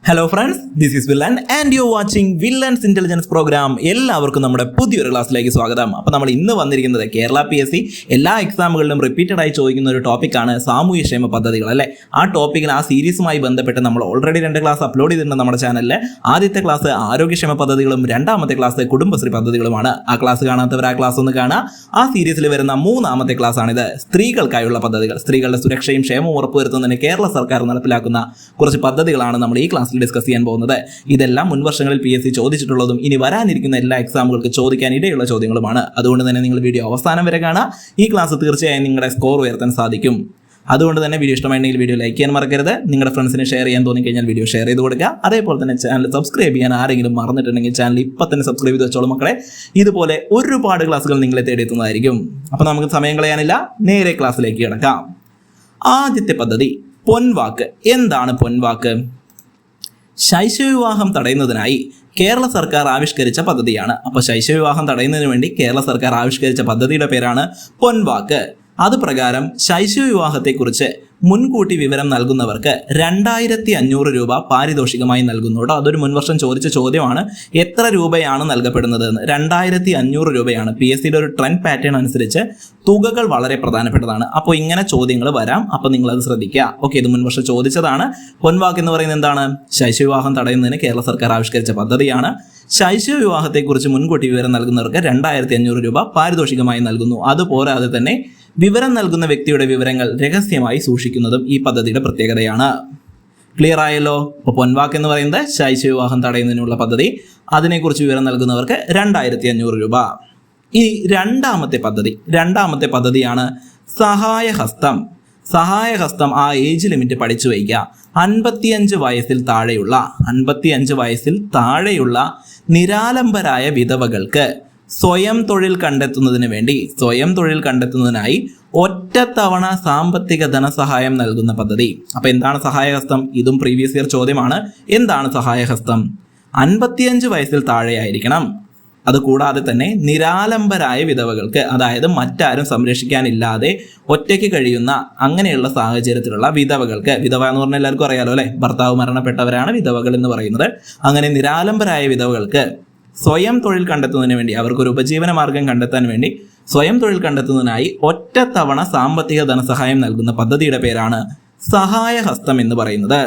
Hello friends, this is villain and you watching villain's intelligence program. എല്ലാവർക്കും നമ്മുടെ പുതിയൊരു ക്ലാസ്സിലേക്ക് സ്വാഗതം. അപ്പോൾ നമ്മൾ ഇന്ന് വന്നിരിക്കുന്നത് കേരള PSC എല്ലാ എക്സാമുകളിലും റിപ്പീറ്റഡ് ആയി ചോദിക്കുന്ന ഒരു ടോപ്പിക്കാണ് സാമൂഹ്യക്ഷേമ പദ്ധതികൾ അല്ലേ. ആ ടോപ്പിക്കിൽ ആ സീരീസുമായി ബന്ധപ്പെട്ട് നമ്മൾ ഓൾറെഡി 2 ക്ലാസ് അപ്ലോഡ് ചെയ്തിട്ടുണ്ട് നമ്മുടെ ചാനലിൽ. ആദ്യത്തെ ക്ലാസ് ആരോഗ്യക്ഷേമ പദ്ധതികളും രണ്ടാമത്തെ ക്ലാസ് കുടുംബശ്രീ പദ്ധതികളുമാണ്. ആ ക്ലാസ് കാണാത്തവർ ആ ക്ലാസ് ഒന്ന് കാണുക. ആ സീരീസിൽ വരുന്ന 3ാമത്തെ ക്ലാസ് ആണിത്, സ്ത്രീകൾക്കായുള്ള പദ്ധതികൾ. സ്ത്രീകളുടെ സുരക്ഷയും ക്ഷേമവും ഉറപ്പുവരുത്തുന്നതിന് കേരള സർക്കാർ നടപ്പിലാക്കുന്ന കുറച്ച് പദ്ധതികളാണ് നമ്മൾ ഈ ക്ലാസ്സിൽ ഡിസ്കസ് ചെയ്യാൻ പോകുന്നത്. ഇതെല്ലാം മുൻവർഷങ്ങളിൽ PSC ചോദിച്ചിട്ടുള്ളതും ഇനി വരാനിരിക്കുന്ന എല്ലാ എക്സാമുകൾക്ക് ചോദിക്കാൻ ഇടയുള്ള ചോദ്യങ്ങളുമാണ്. അതുകൊണ്ട് തന്നെ നിങ്ങൾ വീഡിയോ അവസാനം വരെ കാണുക. ഈ ക്ലാസ് തീർച്ചയായും നിങ്ങളുടെ സ്കോർ ഉയർത്താൻ സാധിക്കും. അതുകൊണ്ട് തന്നെ വീഡിയോ ഇഷ്ടമായിട്ടുണ്ടെങ്കിൽ വീഡിയോ ലൈക്ക് ചെയ്യാൻ മറക്കരുത്. നിങ്ങളുടെ ഫ്രണ്ട്സിന് ഷെയർ ചെയ്യാൻ തോന്നിക്കഴിഞ്ഞാൽ വീഡിയോ ഷെയർ ചെയ്ത് കൊടുക്കുക. അതേപോലെ തന്നെ ചാനൽ സബ്സ്ക്രൈബ് ചെയ്യാൻ ആരെങ്കിലും മറന്നിട്ടുണ്ടെങ്കിൽ ചാനൽ ഇപ്പം തന്നെ സബ്സ്ക്രൈബ് ചെയ്ത് വെച്ചോളൂ മക്കളെ. ഇതുപോലെ ഒരുപാട് ക്ലാസ്സുകൾ നിങ്ങളെ തേടിയെത്തുന്നതായിരിക്കും. അപ്പോൾ നമുക്ക് സമയം കളയാനില്ല, നേരെ ക്ലാസ്സിലേക്ക് കിടക്കാം. ആദ്യത്തെ പദ്ധതി പൊൻവാക്ക്. എന്താണ് പൊൻവാക്ക്? ശൈശവവിവാഹം തടയുന്നതിനായി കേരള സർക്കാർ ആവിഷ്കരിച്ച പദ്ധതിയാണ്. അപ്പോൾ ശൈശവവിവാഹം തടയുന്നതിന് വേണ്ടി കേരള സർക്കാർ ആവിഷ്കരിച്ച പദ്ധതിയുടെ പേരാണ് പൊൻവാക്ക്. അത് പ്രകാരം ശൈശവവിവാഹത്തെക്കുറിച്ച് മുൻകൂട്ടി വിവരം നൽകുന്നവർക്ക് 2500 രൂപ പാരിതോഷികമായി നൽകുന്നു. കേട്ടോ, അതൊരു മുൻവർഷം ചോദിച്ച ചോദ്യമാണ്. എത്ര രൂപയാണ് നൽകപ്പെടുന്നത് എന്ന്? 2500 രൂപയാണ്. PSCയുടെ ഒരു ട്രെൻഡ് പാറ്റേൺ അനുസരിച്ച് തുകകൾ വളരെ പ്രധാനപ്പെട്ടതാണ്. അപ്പോൾ ഇങ്ങനെ ചോദ്യങ്ങൾ വരാം, അപ്പോൾ നിങ്ങളത് ശ്രദ്ധിക്കുക. ഓക്കെ, ഇത് മുൻവർഷം ചോദിച്ചതാണ്. പൊൻവാക്ക് എന്ന് പറയുന്നത് എന്താണ്? ശൈശവവിവാഹം തടയുന്നതിന് കേരള സർക്കാർ ആവിഷ്കരിച്ച പദ്ധതിയാണ്. ശൈശവവിവാഹത്തെക്കുറിച്ച് മുൻകൂട്ടി വിവരം നൽകുന്നവർക്ക് 2500 രൂപ പാരിതോഷികമായി നൽകുന്നു. അതുപോരാതെ തന്നെ വിവരം നൽകുന്ന വ്യക്തിയുടെ വിവരങ്ങൾ രഹസ്യമായി സൂക്ഷിക്കുന്നതും ഈ പദ്ധതിയുടെ പ്രത്യേകതയാണ്. ക്ലിയർ ആയല്ലോ? അപ്പോൾ പൊൻവാക്ക് എന്ന് പറയുന്നത് ശൈശവവിവാഹം തടയുന്നതിനുള്ള പദ്ധതി. അതിനെക്കുറിച്ച് വിവരം നൽകുന്നവർക്ക് 2500 രൂപ. ഇനി രണ്ടാമത്തെ പദ്ധതിയാണ് സഹായഹസ്തം. സഹായഹസ്തം ആ ഏജ് ലിമിറ്റ് പഠിച്ചു വയ്ക്കുക. 55 വയസ്സിൽ താഴെയുള്ള നിരാലംബരായ വിധവകൾക്ക് സ്വയം തൊഴിൽ കണ്ടെത്തുന്നതിനായി ഒറ്റത്തവണ സാമ്പത്തിക ധനസഹായം നൽകുന്ന പദ്ധതി. അപ്പോൾ എന്താണ് സഹായഹസ്തം? ഇതും പ്രീവിയസ് ഇയർ ചോദ്യമാണ്. എന്താണ് സഹായഹസ്തം? 55 വയസ്സിൽ താഴെയായിരിക്കണം. അതുകൂടാതെ തന്നെ നിരാലംബരായ വിധവകൾക്ക്, അതായത് മറ്റാരും സംരക്ഷിക്കാനില്ലാതെ ഒറ്റയ്ക്ക് കഴിയുന്ന അങ്ങനെയുള്ള സാഹചര്യത്തിലുള്ള വിധവകൾക്ക്, വിധവ എന്ന് പറഞ്ഞാൽ എല്ലാവർക്കും അറിയാലോ അല്ലെ, ഭർത്താവ് മരണപ്പെട്ടവരാണ് വിധവകൾ എന്ന് പറയുന്നത്. അങ്ങനെ നിരാലംബരായ വിധവകൾക്ക് സ്വയം തൊഴിൽ കണ്ടെത്തുന്നതിന് വേണ്ടി, അവർക്കൊരു ഉപജീവന മാർഗം കണ്ടെത്താൻ വേണ്ടി സ്വയം തൊഴിൽ കണ്ടെത്തുന്നതിനായി ഒറ്റത്തവണ സാമ്പത്തിക ധനസഹായം നൽകുന്ന പദ്ധതിയുടെ പേരാണ് സഹായഹസ്തം എന്ന് പറയുന്നത്.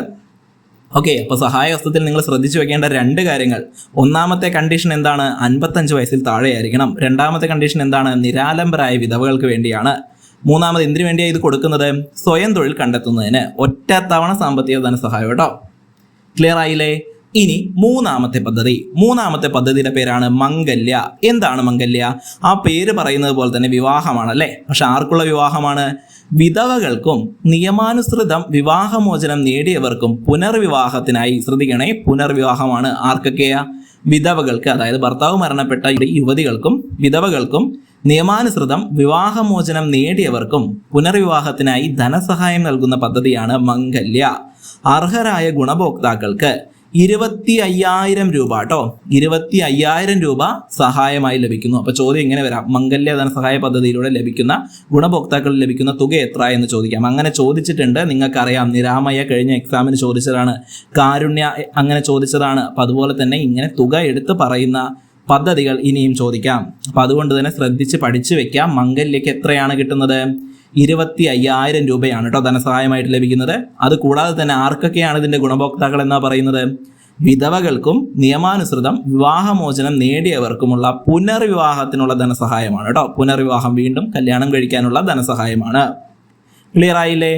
ഓക്കെ, അപ്പോൾ സഹായഹസ്തത്തിൽ നിങ്ങൾ ശ്രദ്ധിച്ചു വെക്കേണ്ട 2 കാര്യങ്ങൾ. ഒന്നാമത്തെ കണ്ടീഷൻ എന്താണ്? 55 വയസ്സിൽ താഴെയായിരിക്കണം. രണ്ടാമത്തെ കണ്ടീഷൻ എന്താണ്? നിരാലംബരായ വിധവകൾക്ക് വേണ്ടിയാണ്. മൂന്നാമത് എന്തിനു വേണ്ടിയാണ് ഇത് കൊടുക്കുന്നത്? സ്വയം തൊഴിൽ കണ്ടെത്തുന്നതിന് ഒറ്റത്തവണ സാമ്പത്തിക ധനസഹായം. കേട്ടോ, ക്ലിയർ ആയില്ലേ? ഇനി മൂന്നാമത്തെ പദ്ധതിയുടെ പേരാണ് മംഗല്യ. എന്താണ് മംഗല്യ? ആ പേര് പറയുന്നത് പോലെ തന്നെ വിവാഹമാണ് അല്ലേ. പക്ഷെ ആർക്കുള്ള വിവാഹമാണ്? വിധവകൾക്കും നിയമാനുസൃതം വിവാഹമോചനം നേടിയവർക്കും പുനർവിവാഹത്തിനായി. ശ്രദ്ധിക്കണേ, പുനർവിവാഹമാണ്. ആർക്കൊക്കെയാ? വിധവകൾക്ക്, അതായത് ഭർത്താവ് മരണപ്പെട്ട യുവതികൾക്കും വിധവകൾക്കും നിയമാനുസൃതം വിവാഹമോചനം നേടിയവർക്കും പുനർവിവാഹത്തിനായി ധനസഹായം നൽകുന്ന പദ്ധതിയാണ് മംഗല്യ. അർഹരായ ഗുണഭോക്താക്കൾക്ക് 25,000 രൂപ. കേട്ടോ, 25,000 രൂപ സഹായമായി ലഭിക്കുന്നു. അപ്പോൾ ചോദ്യം ഇങ്ങനെ വരാം, മംഗല്യ ധനസഹായ പദ്ധതിയിലൂടെ ലഭിക്കുന്ന ഗുണഭോക്താക്കളിൽ ലഭിക്കുന്ന തുക എത്ര എന്ന് ചോദിക്കാം. അങ്ങനെ ചോദിച്ചിട്ടുണ്ട്, നിങ്ങൾക്കറിയാം. നിരാമയ കഴിഞ്ഞ എക്സാമിന് ചോദിച്ചതാണ്, കാരുണ്യ അങ്ങനെ ചോദിച്ചതാണ്. അപ്പോൾ അതുപോലെ തന്നെ ഇങ്ങനെ തുക എടുത്ത് പറയുന്ന പദ്ധതികൾ ഇനിയും ചോദിക്കാം. അപ്പോൾ അതുകൊണ്ട് തന്നെ ശ്രദ്ധിച്ച് പഠിച്ചു വെക്കാം. മംഗല്യക്ക് എത്രയാണ് കിട്ടുന്നത്? 25,000 രൂപയാണ് കേട്ടോ ധനസഹായമായിട്ട് ലഭിക്കുന്നത്. അത് കൂടാതെ തന്നെ ആർക്കൊക്കെയാണ് ഇതിന്റെ ഗുണഭോക്താക്കൾ എന്നാ പറയുന്നത്? വിധവകൾക്കും നിയമാനുസൃതം വിവാഹമോചനം നേടിയവർക്കുമുള്ള പുനർവിവാഹത്തിനുള്ള ധനസഹായമാണ് കേട്ടോ. പുനർവിവാഹം, വീണ്ടും കല്യാണം കഴിക്കാനുള്ള ധനസഹായമാണ്. ക്ലിയർ ആയില്ലേ?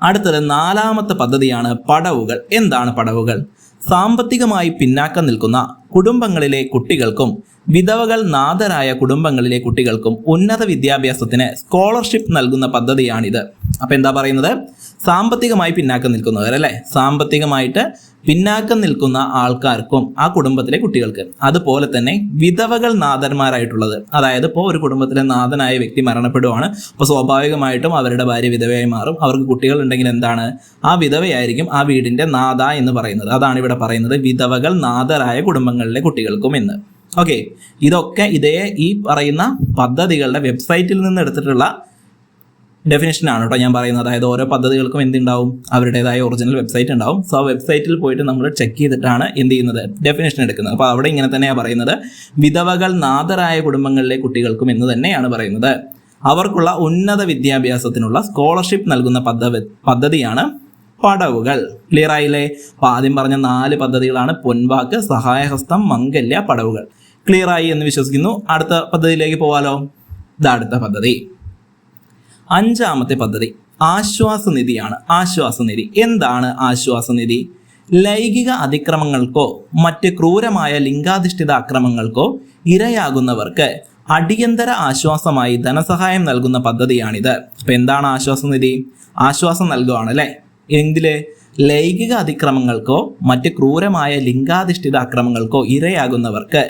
അടുത്തത് 4ാമത്തെ പദ്ധതിയാണ് പടവുകൾ. എന്താണ് പടവുകൾ? സാമ്പത്തികമായി പിന്നാക്കം നിൽക്കുന്ന കുടുംബങ്ങളിലെ കുട്ടികൾക്കും വിധവകൾ നാഥരായ കുടുംബങ്ങളിലെ കുട്ടികൾക്കും ഉന്നത വിദ്യാഭ്യാസത്തിന് സ്കോളർഷിപ്പ് നൽകുന്ന പദ്ധതിയാണിത്. അപ്പം എന്താ പറയുന്നത്? സാമ്പത്തികമായി പിന്നാക്കം നിൽക്കുന്നവർ അല്ലേ, സാമ്പത്തികമായിട്ട് പിന്നാക്കം നിൽക്കുന്ന ആൾക്കാർക്കും ആ കുടുംബത്തിലെ കുട്ടികൾക്ക്, അതുപോലെ തന്നെ വിധവകൾ നാഥന്മാരായിട്ടുള്ളത്, അതായത് ഇപ്പോൾ ഒരു കുടുംബത്തിലെ നാഥനായ വ്യക്തി മരണപ്പെടുവാണ്. അപ്പോൾ സ്വാഭാവികമായിട്ടും അവരുടെ ഭാര്യ വിധവയായി മാറും. അവർക്ക് കുട്ടികൾ ഉണ്ടെങ്കിൽ എന്താണ്? ആ വിധവയായിരിക്കും ആ വീടിന്റെ നാഥ എന്ന് പറയുന്നത്. അതാണ് ഇവിടെ പറയുന്നത്, വിധവകൾ നാഥരായ കുടുംബങ്ങളിലെ കുട്ടികൾക്കും എന്ന്. ഓക്കെ, ഇതൊക്കെ ഈ പറയുന്ന പദ്ധതികളുടെ വെബ്സൈറ്റിൽ നിന്ന് എടുത്തിട്ടുള്ള ഡെഫിനേഷനാണ് കേട്ടോ ഞാൻ പറയുന്നത്. അതായത് ഓരോ പദ്ധതികൾക്കും എന്തുണ്ടാവും, അവരുടേതായ ഒറിജിനൽ വെബ്സൈറ്റ് ഉണ്ടാവും. സോ ആ വെബ്സൈറ്റിൽ പോയിട്ട് നമ്മൾ ചെക്ക് ചെയ്തിട്ടാണ് എന്ത് ചെയ്യുന്നത്, ഡെഫിനേഷൻ എടുക്കുന്നത്. അപ്പോൾ അവിടെ ഇങ്ങനെ തന്നെയാണ് പറയുന്നത്, വിധവകൾ നാഥരായ കുടുംബങ്ങളിലെ കുട്ടികൾക്കും എന്ന് തന്നെയാണ് പറയുന്നത്. അവർക്കുള്ള ഉന്നത വിദ്യാഭ്യാസത്തിനുള്ള സ്കോളർഷിപ്പ് നൽകുന്ന പദ്ധതിയാണ് പടവുകൾ. ക്ലിയർ ആയില്ലേ? അപ്പോൾ ആദ്യം പറഞ്ഞ 4 പദ്ധതികളാണ് പൊൻവാക്ക്, സഹായഹസ്തം, മംഗല്യ, പടവുകൾ. ക്ലിയർ ആയി എന്ന് വിശ്വസിക്കുന്നു. അടുത്ത പദ്ധതിയിലേക്ക് പോവാലോ. അടുത്ത പദ്ധതി 5ാമത്തെ പദ്ധതി ആശ്വാസനിധിയാണ്. ആശ്വാസനിധി എന്താണ് ആശ്വാസനിധി? ലൈംഗിക അതിക്രമങ്ങൾക്കോ മറ്റ് ക്രൂരമായ ലിംഗാധിഷ്ഠിത അക്രമങ്ങൾക്കോ ഇരയാകുന്നവർക്ക് അടിയന്തര ആശ്വാസമായി ധനസഹായം നൽകുന്ന പദ്ധതിയാണിത്. അപ്പം എന്താണ് ആശ്വാസനിധി? ആശ്വാസം നൽകുകയാണ് അല്ലേ? എന്തില്? ലൈംഗിക അതിക്രമങ്ങൾക്കോ മറ്റ് ക്രൂരമായ ലിംഗാധിഷ്ഠിത അക്രമങ്ങൾക്കോ ഇരയാകുന്നവർക്ക്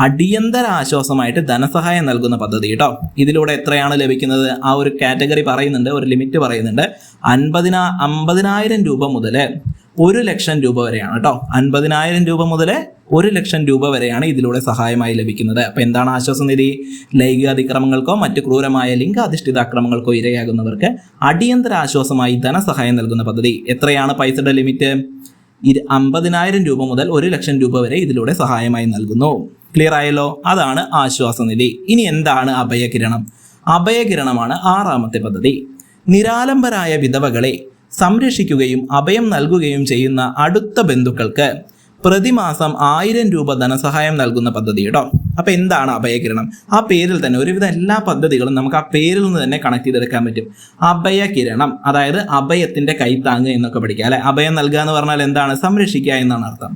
അടിയന്തര ആശ്വാസമായിട്ട് ധനസഹായം നൽകുന്ന പദ്ധതി കേട്ടോ. ഇതിലൂടെ എത്രയാണ് ലഭിക്കുന്നത്? ആ ഒരു കാറ്റഗറി പറയുന്നുണ്ട്, ഒരു ലിമിറ്റ് പറയുന്നുണ്ട്. 50,000 രൂപ മുതൽ 1,00,000 രൂപ വരെയാണ് കേട്ടോ. 50,000 രൂപ മുതൽ 1,00,000 രൂപ വരെയാണ് ഇതിലൂടെ സഹായമായി ലഭിക്കുന്നത്. അപ്പോൾ എന്താണ് ആശ്വാസനിധി? ലൈംഗിക അതിക്രമങ്ങൾക്കോ മറ്റ് ക്രൂരമായ ലിംഗാധിഷ്ഠിത അക്രമങ്ങൾക്കോ ഇരയാകുന്നവർക്ക് അടിയന്തര ആശ്വാസമായി ധനസഹായം നൽകുന്ന പദ്ധതി. എത്രയാണ് പൈസയുടെ ലിമിറ്റ്? 50,000 രൂപ മുതൽ 1,00,000 രൂപ വരെ ഇതിലൂടെ സഹായമായി നൽകുന്നു. ക്ലിയർ ആയല്ലോ? അതാണ് ആശ്വാസനിധി. ഇനി എന്താണ് അഭയകിരണം? അഭയകിരണമാണ് 6ാമത്തെ പദ്ധതി. നിരാലംബരായ വിധവകളെ സംരക്ഷിക്കുകയും അഭയം നൽകുകയും ചെയ്യുന്ന അടുത്ത ബന്ധുക്കൾക്ക് പ്രതിമാസം 1000 രൂപ ധനസഹായം നൽകുന്ന പദ്ധതി കേട്ടോ. അപ്പോൾ എന്താണ് അഭയകിരണം? ആ പേരിൽ തന്നെ ഒരുവിധം എല്ലാ പദ്ധതികളും നമുക്ക് ആ പേരിൽ നിന്ന് തന്നെ കണക്ട് ചെയ്തെടുക്കാൻ പറ്റും. അഭയകിരണം അതായത് അഭയത്തിന്റെ കൈത്താങ്ങ് എന്നൊക്കെ പഠിക്കുക അല്ലെ. അഭയം നൽകുക എന്ന് പറഞ്ഞാൽ എന്താണ്? സംരക്ഷിക്കുക എന്നാണ് അർത്ഥം.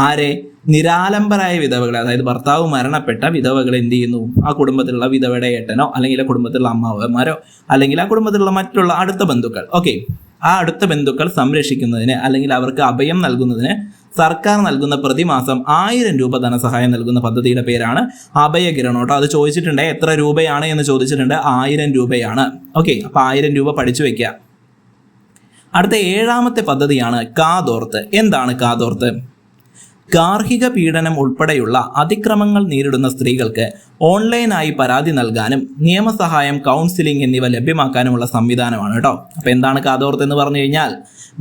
ആരെ? നിരാലംബരായ വിധവകളെ, അതായത് ഭർത്താവ് മരണപ്പെട്ട വിധവകൾ എന്ത് ചെയ്യുന്നു? ആ കുടുംബത്തിലുള്ള വിധവയുടെ ഏട്ടനോ അല്ലെങ്കിൽ ആ കുടുംബത്തിലുള്ള അമ്മാവന്മാരോ അല്ലെങ്കിൽ ആ കുടുംബത്തിലുള്ള മറ്റുള്ള അടുത്ത ബന്ധുക്കൾ, ഓക്കെ, ആ അടുത്ത ബന്ധുക്കൾ സംരക്ഷിക്കുന്നതിന് അല്ലെങ്കിൽ അവർക്ക് അഭയം നൽകുന്നതിന് സർക്കാർ നൽകുന്ന പ്രതിമാസം 1000 രൂപ ധനസഹായം നൽകുന്ന പദ്ധതിയുടെ പേരാണ് അഭയകിരണം കേട്ടോ. അത് ചോദിച്ചിട്ടുണ്ട്, എത്ര രൂപയാണ് എന്ന് ചോദിച്ചിട്ടുണ്ട്. 1000 രൂപയാണ്. ഓക്കെ, അപ്പോൾ 1000 രൂപ പഠിച്ചു വെക്കുക. അടുത്ത 7ാമത്തെ പദ്ധതിയാണ് കാതോർത്ത്. എന്താണ് കാതോർത്ത്? ഗാർഹിക പീഡനം ഉൾപ്പെടെയുള്ള അതിക്രമങ്ങൾ നേരിടുന്ന സ്ത്രീകൾക്ക് ഓൺലൈനായി പരാതി നൽകാനും നിയമസഹായം, കൗൺസിലിംഗ് എന്നിവ ലഭ്യമാക്കാനുമുള്ള സംവിധാനമാണ് കേട്ടോ. അപ്പോൾ എന്താണ് കാതോർത്ത് എന്ന് പറഞ്ഞു കഴിഞ്ഞാൽ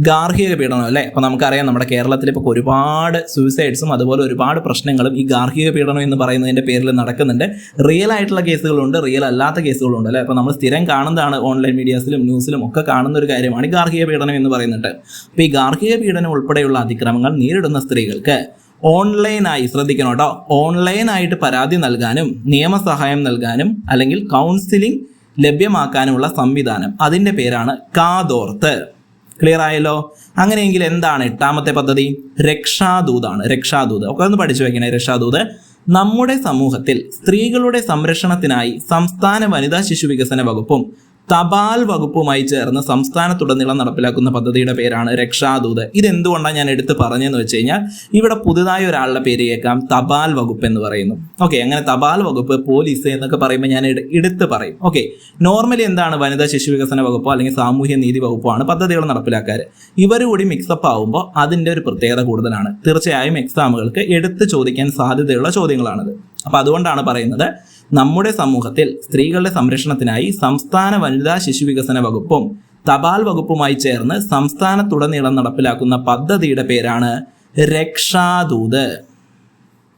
ഗാർഹിക പീഡനം അല്ലേ. അപ്പോൾ നമുക്കറിയാം നമ്മുടെ കേരളത്തിൽ ഇപ്പോൾ ഒരുപാട് സൂയിസൈഡ്സും അതുപോലെ ഒരുപാട് പ്രശ്നങ്ങളും ഈ ഗാർഹിക പീഡനം എന്ന് പറയുന്നതിൻ്റെ പേരിൽ നടക്കുന്നുണ്ട്. റിയൽ ആയിട്ടുള്ള കേസുകളുണ്ട്, റിയൽ അല്ലാത്ത കേസുകളുണ്ട് അല്ലേ. അപ്പോൾ നമ്മൾ സ്ഥിരം കാണുന്നതാണ്, ഓൺലൈൻ മീഡിയാസിലും ന്യൂസിലും ഒക്കെ കാണുന്ന ഒരു കാര്യമാണ് ഈ ഗാർഹിക പീഡനം എന്ന് പറയുന്നത്. അപ്പോൾ ഈ ഗാർഹിക പീഡനം ഉൾപ്പെടെയുള്ള അതിക്രമങ്ങൾ നേരിടുന്ന സ്ത്രീകൾക്ക് ഓൺലൈനായി, ശ്രദ്ധിക്കണം കേട്ടോ, ഓൺലൈനായിട്ട് പരാതി നൽകാനും നിയമസഹായം നൽകാനും അല്ലെങ്കിൽ കൗൺസിലിംഗ് ലഭ്യമാക്കാനുമുള്ള സംവിധാനം, അതിൻ്റെ പേരാണ് കാതോർത്ത്. ക്ലിയർ ആയല്ലോ? അങ്ങനെയെങ്കിൽ എന്താണ് 8ാമത്തെ പദ്ധതി? രക്ഷാദൂതാണ്. രക്ഷാദൂത് ഒക്കെ ഒന്ന് പഠിച്ചു വെക്കണേ. രക്ഷാദൂത് നമ്മുടെ സമൂഹത്തിൽ സ്ത്രീകളുടെ സംരക്ഷണത്തിനായി സംസ്ഥാന വനിതാ ശിശു വികസന വകുപ്പും തപാൽ വകുപ്പുമായി ചേർന്ന് സംസ്ഥാനത്തുടനീളം നടപ്പിലാക്കുന്ന പദ്ധതിയുടെ പേരാണ് രക്ഷാദൂത്. ഇതെന്തുകൊണ്ടാണ് ഞാൻ എടുത്ത് പറഞ്ഞതെന്ന് വെച്ച് കഴിഞ്ഞാൽ ഇവിടെ പുതുതായി ഒരാളുടെ പേര് കേൾക്കാം, തപാൽ വകുപ്പ് എന്ന് പറയുന്നു. ഓക്കെ, അങ്ങനെ തപാൽ വകുപ്പ്, പോലീസ് എന്നൊക്കെ പറയുമ്പോൾ ഞാൻ എടുത്ത് പറയും. ഓക്കെ, നോർമലി എന്താണ് വനിതാ ശിശു വികസന വകുപ്പോ അല്ലെങ്കിൽ സാമൂഹ്യ നീതി വകുപ്പോ ആണ് പദ്ധതികൾ നടപ്പിലാക്കാറ്. ഇവർ കൂടി മിക്സപ്പ് ആവുമ്പോൾ അതിൻ്റെ ഒരു പ്രത്യേകത കൂടുതലാണ്. തീർച്ചയായും എക്സാമുകൾക്ക് എടുത്ത് ചോദിക്കാൻ സാധ്യതയുള്ള ചോദ്യങ്ങളാണിത്. അപ്പോൾ അതുകൊണ്ടാണ് പറയുന്നത്, നമ്മുടെ സമൂഹത്തിൽ സ്ത്രീകളുടെ സംരക്ഷണത്തിനായി സംസ്ഥാന വനിതാ ശിശു വികസന വകുപ്പും തപാൽ വകുപ്പുമായി ചേർന്ന് സംസ്ഥാനത്തുടനീളം നടപ്പിലാക്കുന്ന പദ്ധതിയുടെ പേരാണ് രക്ഷാദൂത്.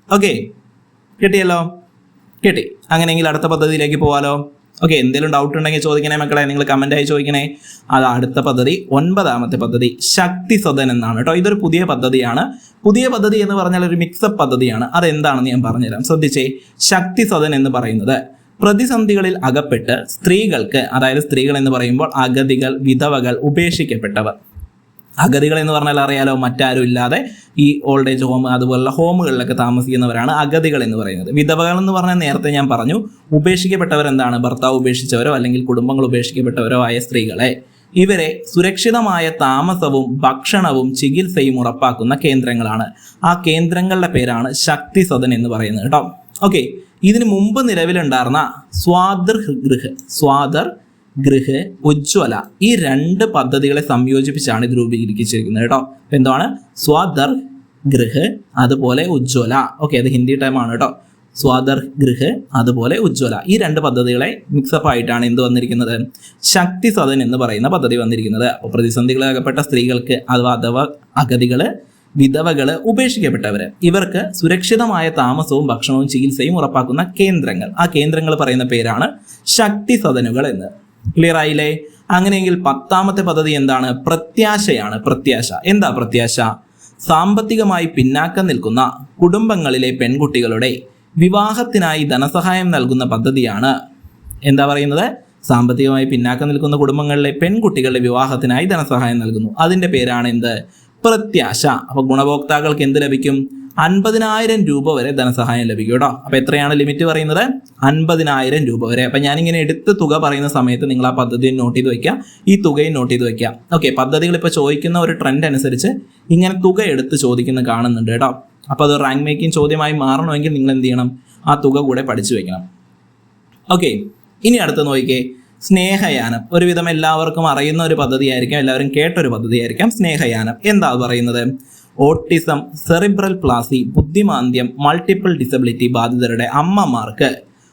ഓക്കെ, കിട്ടിയല്ലോ? കിട്ടി. അങ്ങനെയെങ്കിൽ അടുത്ത പദ്ധതിയിലേക്ക് പോവാലോ. ഓക്കെ, എന്തെങ്കിലും ഡൗട്ട് ഉണ്ടെങ്കിൽ ചോദിക്കണേ മക്കളെ, നിങ്ങൾ കമൻ്റായി ചോദിക്കണേ. അത് അടുത്ത പദ്ധതി 9ാമത്തെ പദ്ധതി ശക്തി സദൻ എന്നാണ് കേട്ടോ. ഇതൊരു പുതിയ പദ്ധതിയാണ്. പുതിയ പദ്ധതി എന്ന് പറഞ്ഞാൽ ഒരു മിക്സപ്പ് പദ്ധതിയാണ്. അതെന്താണെന്ന് ഞാൻ പറഞ്ഞുതരാം, ശ്രദ്ധിച്ചേ. ശക്തി സദൻ എന്ന് പറയുന്നത് പ്രതിസന്ധികളിൽ അകപ്പെട്ട് സ്ത്രീകൾക്ക്, അതായത് സ്ത്രീകൾ എന്ന് പറയുമ്പോൾ അഗതികൾ, വിധവകൾ, ഉപേക്ഷിക്കപ്പെട്ടവർ. അഗതികൾ എന്ന് പറഞ്ഞാൽ അറിയാലോ, മറ്റാരും ഇല്ലാതെ ഈ ഓൾഡ് ഏജ് ഹോം അതുപോലുള്ള ഹോമുകളിലൊക്കെ താമസിക്കുന്നവരാണ് അഗതികൾ എന്ന് പറയുന്നത്. വിധവകൾ എന്ന് പറഞ്ഞാൽ നേരത്തെ ഞാൻ പറഞ്ഞു, ഉപേക്ഷിക്കപ്പെട്ടവർ എന്താണ്? ഭർത്താവ് ഉപേക്ഷിച്ചവരോ അല്ലെങ്കിൽ കുടുംബങ്ങൾ ഉപേക്ഷിക്കപ്പെട്ടവരോ ആയ സ്ത്രീകളെ. ഇവരെ സുരക്ഷിതമായ താമസവും ഭക്ഷണവും ചികിത്സയും ഉറപ്പാക്കുന്ന കേന്ദ്രങ്ങളാണ്. ആ കേന്ദ്രങ്ങളുടെ പേരാണ് ശക്തി സദൻ എന്ന് പറയുന്നത് കേട്ടോ. ഓക്കെ, ഇതിനു മുമ്പ് നിലവിലുണ്ടായിരുന്ന സ്വാതർ ഗൃഹ, ഉജ്ജ്വല, ഈ 2 പദ്ധതികളെ സംയോജിപ്പിച്ചാണ് ഇത് രൂപീകരിച്ചിരിക്കുന്നത് കേട്ടോ. എന്താണ്? സ്വാതർ ഗൃഹ അതുപോലെ ഉജ്ജ്വല. ഓക്കെ, അത് ഹിന്ദി ടൈമാണ് കേട്ടോ. സ്വാദർ ഗൃഹ്, അതുപോലെ ഉജ്ജ്വല. ഈ 2 പദ്ധതികളെ മിക്സപ്പ് ആയിട്ടാണ് എന്ത് വന്നിരിക്കുന്നത്, ശക്തി സദൻ എന്ന് പറയുന്ന പദ്ധതി വന്നിരിക്കുന്നത്. അപ്പോൾ പ്രതിസന്ധികളകപ്പെട്ട സ്ത്രീകൾക്ക് അഥവാ അഗതികള്, വിധവകള്, ഉപേക്ഷിക്കപ്പെട്ടവര്, ഇവർക്ക് സുരക്ഷിതമായ താമസവും ഭക്ഷണവും ചികിത്സയും ഉറപ്പാക്കുന്ന കേന്ദ്രങ്ങൾ, ആ കേന്ദ്രങ്ങൾ പറയുന്ന പേരാണ് ശക്തി സദനുകൾ എന്ന്. ക്ലിയർ ആയില്ലേ? അങ്ങനെയെങ്കിൽ 10ാമത്തെ പദ്ധതി എന്താണ്? പ്രത്യാശയാണ്. പ്രത്യാശ എന്താ? പ്രത്യാശ സാമ്പത്തികമായി പിന്നാക്കം നിൽക്കുന്ന കുടുംബങ്ങളിലെ പെൺകുട്ടികളുടെ വിവാഹത്തിനായി ധനസഹായം നൽകുന്ന പദ്ധതിയാണ്. എന്താ പറയുന്നത്? സാമ്പത്തികമായി പിന്നാക്കം നിൽക്കുന്ന കുടുംബങ്ങളിലെ പെൺകുട്ടികളുടെ വിവാഹത്തിനായി ധനസഹായം നൽകുന്നു. അതിന്റെ പേരാണ് എന്ത്? പ്രത്യാശ. അപ്പൊ ഗുണഭോക്താക്കൾക്ക് എന്ത് ലഭിക്കും? 50,000 രൂപ വരെ ധനസഹായം ലഭിക്കും കേട്ടോ. അപ്പൊ എത്രയാണ് ലിമിറ്റ് പറയുന്നത്? 50,000 രൂപ വരെ. അപ്പൊ ഞാനിങ്ങനെ എടുത്ത് തുക പറയുന്ന സമയത്ത് നിങ്ങൾ ആ പദ്ധതി നോട്ട് ചെയ്ത് വെക്കുക, ഈ തുകയും നോട്ട് ചെയ്ത് വെക്കുക. ഓക്കെ, പദ്ധതികൾ ഇപ്പോൾ ചോദിക്കുന്ന ഒരു ട്രെൻഡ് അനുസരിച്ച് ഇങ്ങനെ തുക എടുത്ത് ചോദിക്കുന്ന കാണുന്നുണ്ട് കേട്ടോ. അപ്പോൾ അത് റാങ്ക് മേക്കിംഗ് ചോദ്യമായി മാറണമെങ്കിൽ നിങ്ങൾ എന്ത് ചെയ്യണം? ആ തുക കൂടെ പഠിച്ചു വെക്കണം. ഓക്കെ, ഇനി അടുത്ത് നോക്കിക്കേ, സ്നേഹയാനം. ഒരുവിധം എല്ലാവർക്കും അറിയുന്ന ഒരു പദ്ധതിയായിരിക്കാം, എല്ലാവരും കേട്ടൊരു പദ്ധതിയായിരിക്കാം സ്നേഹയാനം. എന്താ പറയുന്നത്? ഓട്ടിസം, സെറിബ്രൽ പ്ലാസി, ബുദ്ധിമാന്ദ്യം, മൾട്ടിപ്പിൾ ഡിസബിലിറ്റി ബാധിതരുടെ അമ്മമാർക്ക്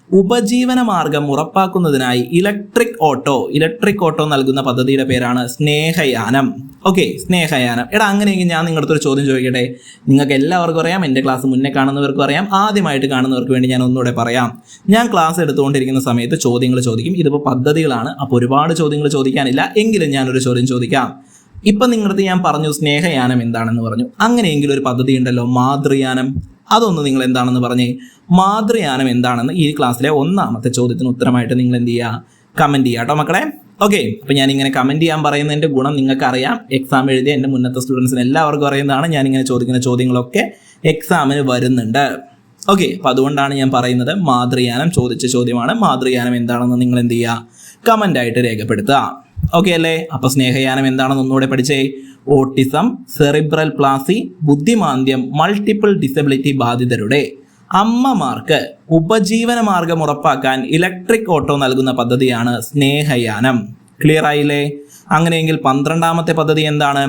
ഉപജീവന മാർഗം ഉറപ്പാക്കുന്നതിനായി ഇലക്ട്രിക് ഓട്ടോ നൽകുന്ന പദ്ധതിയുടെ പേരാണ് സ്നേഹയാനം. ഓക്കെ, സ്നേഹയാനം. അങ്ങനെയെങ്കിൽ ഞാൻ നിങ്ങളുടെ അടുത്തൊരു ചോദ്യം ചോദിക്കട്ടെ. നിങ്ങൾക്ക് എല്ലാവർക്കും അറിയാം, എൻ്റെ ക്ലാസ് മുന്നേ കാണുന്നവർക്കും അറിയാം, ആദ്യമായിട്ട് കാണുന്നവർക്ക് വേണ്ടി ഞാൻ ഒന്നുകൂടെ പറയാം. ഞാൻ ക്ലാസ് എടുത്തുകൊണ്ടിരിക്കുന്ന സമയത്ത് ചോദ്യങ്ങൾ ചോദിക്കും. ഇതിപ്പോൾ പദ്ധതികളാണ്, അപ്പോൾ ഒരുപാട് ചോദ്യങ്ങൾ ചോദിക്കാനില്ല, എങ്കിലും ഞാനൊരു ചോദ്യം ചോദിക്കാം. ഇപ്പം നിങ്ങളുടെ ഞാൻ പറഞ്ഞു സ്നേഹയാനം എന്താണെന്ന് പറഞ്ഞു. അങ്ങനെയെങ്കിലും ഒരു പദ്ധതി ഉണ്ടല്ലോ, മാതൃയാനം. അതൊന്ന് നിങ്ങൾ എന്താണെന്ന് പറഞ്ഞേ. മാതൃയാനം എന്താണെന്ന് ഈ ക്ലാസ്സിലെ 1ാമത്തെ ചോദ്യത്തിന് ഉത്തരമായിട്ട് നിങ്ങൾ എന്ത് ചെയ്യുക? കമൻറ്റ് ചെയ്യുക കേട്ടോ മക്കളെ. ഓക്കെ, അപ്പോൾ ഞാനിങ്ങനെ കമൻറ്റ് ചെയ്യാൻ പറയുന്നതിൻ്റെ ഗുണം നിങ്ങൾക്കറിയാം. എക്സാം എഴുതിയ എൻ്റെ മുന്നത്തെ സ്റ്റുഡൻസിന് എല്ലാവർക്കും അറിയുന്നതാണ്. ഞാനിങ്ങനെ ചോദിക്കുന്ന ചോദ്യങ്ങളൊക്കെ എക്സാമിന് വരുന്നുണ്ട്. ഓക്കെ, അപ്പോൾ അതുകൊണ്ടാണ് ഞാൻ പറയുന്നത് മാതൃയാനം ചോദിച്ച ചോദ്യമാണ്. മാതൃയാനം എന്താണെന്ന് നിങ്ങൾ എന്ത് ചെയ്യുക? കമൻ്റായിട്ട് രേഖപ്പെടുത്തുക. ഓക്കെ അല്ലേ? അപ്പോൾ സ്നേഹയാനം എന്താണെന്ന് ഒന്നുകൂടെ പഠിച്ചേ. ഓട്ടിസം, സെറിബ്രൽ പ്ലാസി, ബുദ്ധിമാന്ദ്യം, മൾട്ടിപ്പിൾ ഡിസബിലിറ്റി ബാധിതരുടെ അമ്മമാർക്ക് ഉപജീവന മാർഗം ഉറപ്പാക്കാൻ ഇലക്ട്രിക് ഓട്ടോ നൽകുന്ന പദ്ധതിയാണ് സ്നേഹയാനം. ക്ലിയർ ആയില്ലേ? അങ്ങനെയെങ്കിൽ 12ാമത്തെ പദ്ധതി എന്താണ്?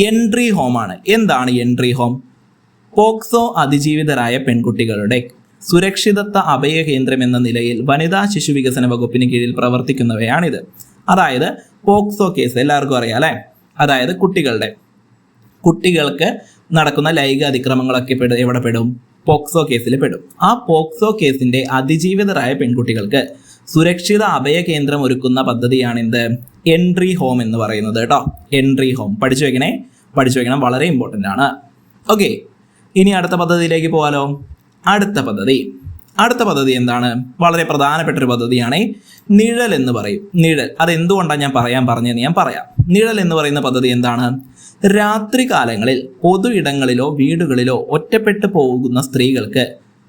എൻട്രി ഹോം ആണ്. എന്താണ് എൻട്രി ഹോം? പോക്സോ അതിജീവിതരായ പെൺകുട്ടികളുടെ സുരക്ഷിതത്വ അഭയ കേന്ദ്രം എന്ന നിലയിൽ വനിതാ ശിശു വികസന വകുപ്പിന് കീഴിൽ പ്രവർത്തിക്കുന്നവയാണിത്. അതായത് പോക്സോ കേസ് എല്ലാവർക്കും അറിയാം അല്ലേ? അതായത് കുട്ടികൾക്ക് നടക്കുന്ന ലൈംഗിക അതിക്രമങ്ങളൊക്കെ എവിടെ പെടും? പോക്സോ കേസിൽ പെടും. ആ പോക്സോ കേസിന്റെ അതിജീവിതരായ പെൺകുട്ടികൾക്ക് സുരക്ഷിത അഭയ കേന്ദ്രം ഒരുക്കുന്ന പദ്ധതിയാണ് എന്ത്? എൻട്രി ഹോം എന്ന് പറയുന്നത് കേട്ടോ. എൻട്രി ഹോം പഠിച്ചു വെക്കണം, വളരെ ഇമ്പോർട്ടൻ്റ് ആണ്. ഓക്കെ, ഇനി അടുത്ത പദ്ധതിയിലേക്ക് പോകാലോ. അടുത്ത പദ്ധതി എന്താണ്? വളരെ പ്രധാനപ്പെട്ട ഒരു പദ്ധതിയാണ് നിഴൽ എന്ന് പറയും. നിഴൽ അതെന്തുകൊണ്ടാണ് ഞാൻ പറഞ്ഞതെന്ന് ഞാൻ പറയാം. നിഴൽ എന്ന് പറയുന്ന പദ്ധതി എന്താണ്? രാത്രി കാലങ്ങളിൽ പൊതു ഇടങ്ങളിലോ വീടുകളിലോ ഒറ്റപ്പെട്ടു പോകുന്ന സ്ത്രീകൾക്ക്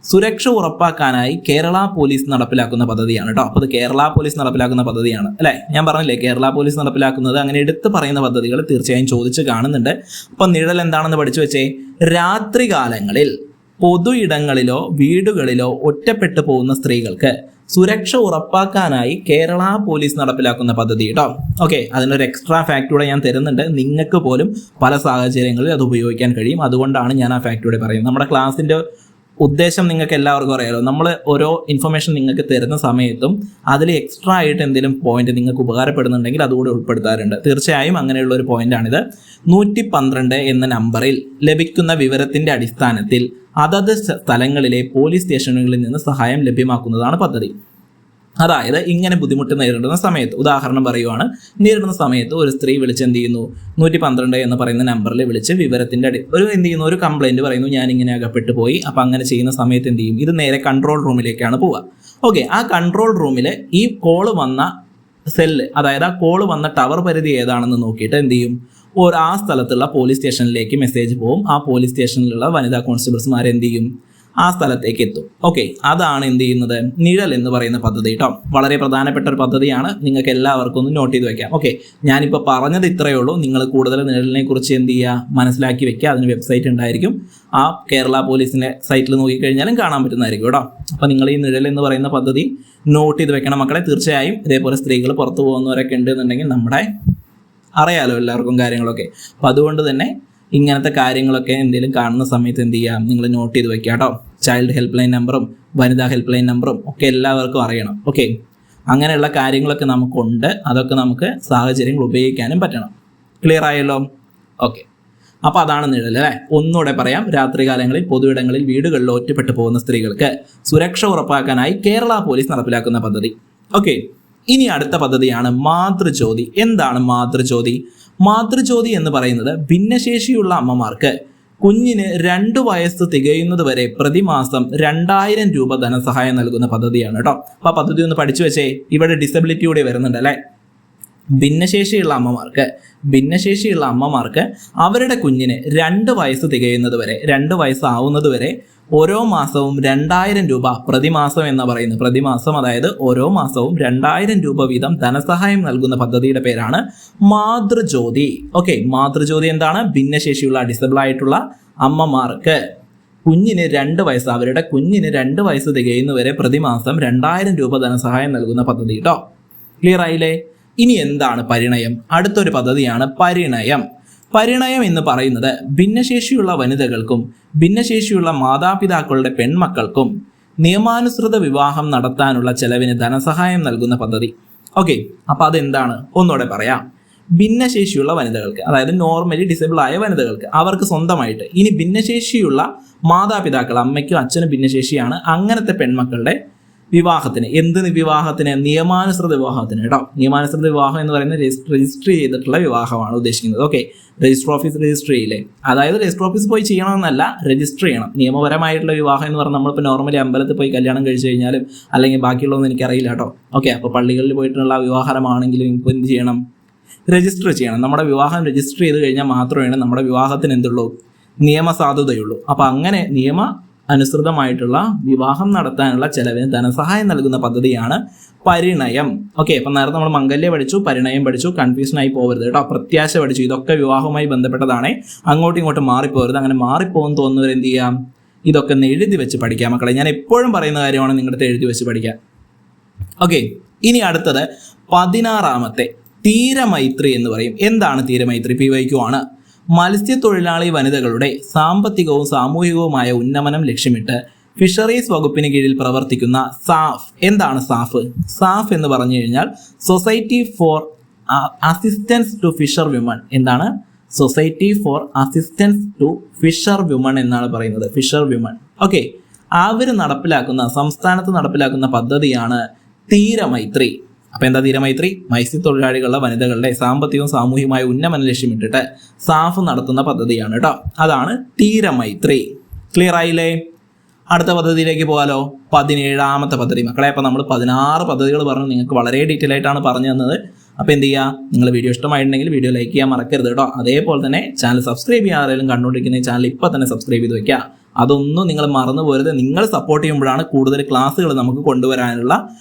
സുരക്ഷ ഉറപ്പാക്കാനായി കേരള പോലീസ് നടപ്പിലാക്കുന്ന പദ്ധതിയാണ് കേട്ടോ. അപ്പോൾ ഇത് കേരള പോലീസ് നടപ്പിലാക്കുന്ന പദ്ധതിയാണ് അല്ലേ? ഞാൻ പറഞ്ഞില്ലേ കേരള പോലീസ് നടപ്പിലാക്കുന്നത്. അങ്ങനെ എടുത്ത് പറയുന്ന പദ്ധതികൾ തീർച്ചയായും ചോദിച്ച് കാണുന്നുണ്ട്. അപ്പം നിഴൽ എന്താണെന്ന് പഠിച്ചു വെച്ചേ. രാത്രി കാലങ്ങളിൽ പൊതു ഇടങ്ങളിലോ വീടുകളിലോ ഒറ്റപ്പെട്ടു പോകുന്ന സ്ത്രീകൾക്ക് സുരക്ഷ ഉറപ്പാക്കാനായി കേരള പോലീസ് നടപ്പിലാക്കുന്ന പദ്ധതി കേട്ടോ. ഓക്കെ, അതിനൊരു എക്സ്ട്രാ ഫാക്ട് കൂടെ ഞാൻ തരുന്നുണ്ട്. നിങ്ങൾക്ക് പോലും പല സാഹചര്യങ്ങളിൽ അത് ഉപയോഗിക്കാൻ കഴിയും. അതുകൊണ്ടാണ് ഞാൻ ആ ഫാക്ട് കൂടെ പറയുന്നത്. നമ്മുടെ ക്ലാസ്സിൻ്റെ ഉദ്ദേശം നിങ്ങൾക്ക് എല്ലാവർക്കും അറിയാലോ. നമ്മൾ ഓരോ ഇൻഫർമേഷൻ നിങ്ങൾക്ക് തരുന്ന സമയത്തും അതിൽ എക്സ്ട്രാ ആയിട്ട് എന്തെങ്കിലും പോയിന്റ് നിങ്ങൾക്ക് ഉപകാരപ്പെടുന്നുണ്ടെങ്കിൽ അതുകൂടെ ഉൾപ്പെടുത്താറുണ്ട്. തീർച്ചയായും അങ്ങനെയുള്ള ഒരു പോയിന്റാണിത്. 112 എന്ന നമ്പറിൽ ലഭിക്കുന്ന വിവരത്തിന്റെ അടിസ്ഥാനത്തിൽ അതത് സ്ഥലങ്ങളിലെ പോലീസ് സ്റ്റേഷനുകളിൽ നിന്ന് സഹായം ലഭ്യമാക്കുന്നതാണ് പദ്ധതി. അതായത് ഇങ്ങനെ ബുദ്ധിമുട്ട് നേരിടുന്ന സമയത്ത്, ഉദാഹരണം പറയുവാണ്, നേരിടുന്ന സമയത്ത് ഒരു സ്ത്രീ വിളിച്ച് എന്ത് ചെയ്യുന്നു? 112 എന്ന് പറയുന്ന നമ്പറിൽ വിളിച്ച് വിവരത്തിന്റെ ഒരു കംപ്ലൈന്റ് പറയുന്നു, ഞാൻ ഇങ്ങനെ അകപ്പെട്ടു പോയി. അപ്പം അങ്ങനെ ചെയ്യുന്ന സമയത്ത് എന്ത് ചെയ്യും? ഇത് നേരെ കൺട്രോൾ റൂമിലേക്കാണ് പോവുക. ഓക്കെ, ആ കൺട്രോൾ റൂമിൽ ഈ കോള് വന്ന സെല്ല്, അതായത് ആ കോള് വന്ന ടവർ പരിധി ഏതാണെന്ന് നോക്കിയിട്ട് എന്ത് ചെയ്യും? ആ സ്ഥലത്തുള്ള പോലീസ് സ്റ്റേഷനിലേക്ക് മെസ്സേജ് പോകും. ആ പോലീസ് സ്റ്റേഷനിലുള്ള വനിതാ കോൺസ്റ്റബിൾസ്മാർ എന്ത് ചെയ്യും? ആ സ്ഥലത്തേക്ക് എത്തും. ഓക്കെ, അതാണ് എന്ത് ചെയ്യുന്നത്? നിഴൽ എന്ന് പറയുന്ന പദ്ധതി കേട്ടോ. വളരെ പ്രധാനപ്പെട്ട ഒരു പദ്ധതിയാണ്. നിങ്ങൾക്ക് എല്ലാവർക്കും ഒന്ന് നോട്ട് ചെയ്ത് വെക്കാം. ഓക്കെ, ഞാനിപ്പോൾ പറഞ്ഞത് ഇത്രയേ ഉള്ളൂ. നിങ്ങൾ കൂടുതൽ നിഴലിനെ കുറിച്ച് എന്ത് ചെയ്യുക? മനസ്സിലാക്കി വെക്കുക. അതിന് വെബ്സൈറ്റ് ഉണ്ടായിരിക്കും. ആ കേരള പോലീസിൻ്റെ സൈറ്റിൽ നോക്കിക്കഴിഞ്ഞാലും കാണാൻ പറ്റുന്നതായിരിക്കും കേട്ടോ. അപ്പോൾ നിങ്ങൾ ഈ നിഴൽ എന്ന് പറയുന്ന പദ്ധതി നോട്ട് ചെയ്ത് വെക്കണം മക്കളെ. തീർച്ചയായും ഇതേപോലെ സ്ത്രീകൾ പുറത്തു പോകുന്നവരൊക്കെ ഉണ്ടെന്നുണ്ടെങ്കിൽ നമ്മുടെ അറിയാലോ എല്ലാവർക്കും കാര്യങ്ങളൊക്കെ. അപ്പോൾ അതുകൊണ്ട് തന്നെ ഇങ്ങനത്തെ കാര്യങ്ങളൊക്കെ എന്തെങ്കിലും കാണുന്ന സമയത്ത് എന്ത് ചെയ്യാം, നിങ്ങൾ നോട്ട് ചെയ്ത് വെക്കുക കേട്ടോ. ചൈൽഡ് ഹെൽപ്പ് ലൈൻ നമ്പറും വനിതാ ഹെൽപ്പ് ലൈൻ നമ്പറും ഒക്കെ എല്ലാവർക്കും അറിയണം. ഓക്കെ, അങ്ങനെയുള്ള കാര്യങ്ങളൊക്കെ നമുക്കുണ്ട്. അതൊക്കെ നമുക്ക് സാഹചര്യങ്ങൾ ഉപയോഗിക്കാനും പറ്റണം. ക്ലിയർ ആയല്ലോ? ഓക്കെ, അപ്പോൾ അതാണ് നിഴൽ അല്ലേ. ഒന്നുകൂടെ പറയാം. രാത്രികാലങ്ങളിൽ പൊതുയിടങ്ങളിൽ വീടുകളിൽ ഒറ്റപ്പെട്ടു പോകുന്ന സ്ത്രീകൾക്ക് സുരക്ഷ ഉറപ്പാക്കാനായി കേരള പോലീസ് നടപ്പിലാക്കുന്ന പദ്ധതി. ഓക്കെ, ഇനി അടുത്ത പദ്ധതിയാണ് മാതൃജ്യോതി. എന്താണ് മാതൃജ്യോതി? മാതൃജ്യോതി എന്ന് പറയുന്നത് ഭിന്നശേഷിയുള്ള അമ്മമാർക്ക് കുഞ്ഞിന് 2 വയസ്സ് തികയുന്നത് വരെ പ്രതിമാസം 2000 രൂപ ധനസഹായം നൽകുന്ന പദ്ധതിയാണ് കേട്ടോ. അപ്പോൾ ആ പദ്ധതി ഒന്ന് പഠിച്ചു വെച്ചേ. ഇവിടെ ഡിസബിലിറ്റി കൂടി വരുന്നുണ്ട് അല്ലേ. ഭിന്നശേഷിയുള്ള അമ്മമാർക്ക് അവരുടെ കുഞ്ഞിന് 2 വയസ്സ് തികയുന്നത് വരെ, 2 വയസ്സാവുന്നത് വരെ ഓരോ മാസവും 2000 രൂപ പ്രതിമാസം എന്ന് പറയുന്നത്, പ്രതിമാസം അതായത് ഓരോ മാസവും 2000 രൂപ വീതം ധനസഹായം നൽകുന്ന പദ്ധതിയുടെ പേരാണ് മാതൃജ്യോതി. ഓക്കെ, മാതൃജ്യോതി എന്താണ്? ഭിന്നശേഷിയുള്ള ഡിസബിൾ ആയിട്ടുള്ള അമ്മമാർക്ക് കുഞ്ഞിന് 2 വയസ്സ്, അവരുടെ കുഞ്ഞിന് 2 വയസ്സ് തികയുന്നവരെ പ്രതിമാസം 2000 രൂപ ധനസഹായം നൽകുന്ന പദ്ധതി കേട്ടോ. ക്ലിയർ ആയില്ലേ? ഇനി എന്താണ് പരിണയം? അടുത്തൊരു പദ്ധതിയാണ് പരിണയം. പരിണയം എന്ന് പറയുന്നത് ഭിന്നശേഷിയുള്ള വനിതകൾക്കും ഭിന്നശേഷിയുള്ള മാതാപിതാക്കളുടെ പെൺമക്കൾക്കും നിയമാനുസൃത വിവാഹം നടത്താനുള്ള ചെലവിന് ധനസഹായം നൽകുന്ന പദ്ധതി. ഓക്കെ, അപ്പോൾ അതെന്താണ്? ഒന്നുകൂടെ പറയാം. ഭിന്നശേഷിയുള്ള വനിതകൾക്ക്, അതായത് നോർമലി ഡിസേബിൾ ആയ വനിതകൾക്ക്, അവർക്ക് സ്വന്തമായിട്ട്, ഇനി ഭിന്നശേഷിയുള്ള മാതാപിതാക്കൾ, അമ്മയ്ക്കും അച്ഛനും ഭിന്നശേഷിയാണ്, അങ്ങനത്തെ പെൺമക്കളുടെ വിവാഹത്തിന്, വിവാഹത്തിന്? നിയമാനുസൃത വിവാഹത്തിന് കേട്ടോ. നിയമാനുസൃത വിവാഹം എന്ന് പറയുന്നത് രജിസ്റ്റർ ചെയ്തിട്ടുള്ള വിവാഹമാണ് ഉദ്ദേശിക്കുന്നത്. ഓക്കെ, രജിസ്റ്റർ ഓഫീസ് രജിസ്റ്റർ ചെയ്യില്ലേ, അതായത് രജിസ്റ്റർ ഓഫീസ് പോയി ചെയ്യണമെന്നല്ല, രജിസ്റ്റർ ചെയ്യണം. നിയമപരമായിട്ടുള്ള വിവാഹം എന്ന് പറഞ്ഞാൽ നമ്മളിപ്പോൾ നോർമലി അമ്പലത്തിൽ പോയി കല്യാണം കഴിച്ചു കഴിഞ്ഞാലും അല്ലെങ്കിൽ ബാക്കിയുള്ളതൊന്നും എനിക്കറിയില്ല കേട്ടോ. ഓക്കെ, അപ്പോൾ പള്ളികളിൽ പോയിട്ടുള്ള വിവാഹമാണെങ്കിലും ഇപ്പോൾ എന്ത് ചെയ്യണം? രജിസ്റ്റർ ചെയ്യണം. നമ്മുടെ വിവാഹം രജിസ്റ്റർ ചെയ്ത് കഴിഞ്ഞാൽ മാത്രമേ നമ്മുടെ വിവാഹത്തിന് എന്തുള്ളൂ? നിയമസാധുതയുള്ളൂ. അപ്പോൾ അങ്ങനെ അനുസൃതമായിട്ടുള്ള വിവാഹം നടത്താനുള്ള ചെലവിന് ധനസഹായം നൽകുന്ന പദ്ധതിയാണ് പരിണയം. ഓക്കെ, അപ്പം നേരത്തെ നമ്മൾ മംഗല്യ പഠിച്ചു, പരിണയം പഠിച്ചു, കൺഫ്യൂഷൻ ആയി പോകരുത് കേട്ടോ. പ്രത്യാശ പഠിച്ചു, ഇതൊക്കെ വിവാഹവുമായി ബന്ധപ്പെട്ടതാണ്. അങ്ങോട്ടും ഇങ്ങോട്ടും മാറിപ്പോകരുത്. അങ്ങനെ മാറിപ്പോകും തോന്നുന്നവർ എന്ത് ചെയ്യാം? ഇതൊക്കെ ഒന്ന് എഴുതി വെച്ച് പഠിക്കാം മക്കളെ. ഞാൻ എപ്പോഴും പറയുന്ന കാര്യമാണ് നിങ്ങളുടെ എഴുതി വെച്ച് പഠിക്കാൻ. ഓക്കെ, ഇനി അടുത്തത് 16ാമത്തെ തീരമൈത്രി എന്ന് പറയും. എന്താണ് തീരമൈത്രി? PYQ ആണ്. മത്സ്യത്തൊഴിലാളി വനിതകളുടെ സാമ്പത്തികവും സാമൂഹികവുമായ ഉന്നമനം ലക്ഷ്യമിട്ട് ഫിഷറീസ് വകുപ്പിന് കീഴിൽ പ്രവർത്തിക്കുന്ന സാഫ്. എന്താണ് സാഫ്? സാഫ് എന്ന് പറഞ്ഞു കഴിഞ്ഞാൽ society for assistance to fisher women. എന്താണ്? Society for assistance to fisher women എന്നാണ് പറയുന്നത്. Fisher women. ഓക്കെ, അവർ സംസ്ഥാനത്ത് നടപ്പിലാക്കുന്ന പദ്ധതിയാണ് തീരമൈത്രി. അപ്പോൾ എന്താ തീരമൈത്രി? മത്സ്യത്തൊഴിലാളികളുടെ വനിതകളുടെ സാമ്പത്തികവും സാമൂഹികമായ ഉന്നമനം ലക്ഷ്യമിട്ടിട്ട് സാഫ് നടത്തുന്ന പദ്ധതിയാണ് കേട്ടോ. അതാണ് തീരമൈത്രി. ക്ലിയർ ആയില്ലേ? അടുത്ത പദ്ധതിയിലേക്ക് പോകാലോ. 17ാമത്തെ പദ്ധതി മക്കളെ. അപ്പോൾ നമ്മൾ 16 പദ്ധതികൾ പറഞ്ഞു, നിങ്ങൾക്ക് വളരെ ഡീറ്റെയിൽ ആയിട്ടാണ് പറഞ്ഞു തന്നത്. അപ്പോൾ എന്ത് ചെയ്യുക? നിങ്ങൾ വീഡിയോ ഇഷ്ടമായിട്ടുണ്ടെങ്കിൽ വീഡിയോ ലൈക്ക് ചെയ്യാൻ മറക്കരുത് കേട്ടോ. അതേപോലെ തന്നെ ചാനൽ സബ്സ്ക്രൈബ് ചെയ്യാൻ ആരെങ്കിലും കണ്ടുകൊണ്ടിരിക്കുന്ന ചാനൽ ഇപ്പോൾ തന്നെ സബ്സ്ക്രൈബ് ചെയ്ത് വെക്കുക. അതൊന്നും നിങ്ങൾ മറന്നു പോരുത്. നിങ്ങൾ സപ്പോർട്ട് ചെയ്യുമ്പോഴാണ് കൂടുതൽ ക്ലാസ്സുകൾ നമുക്ക് കൊണ്ടുവരാനുള്ള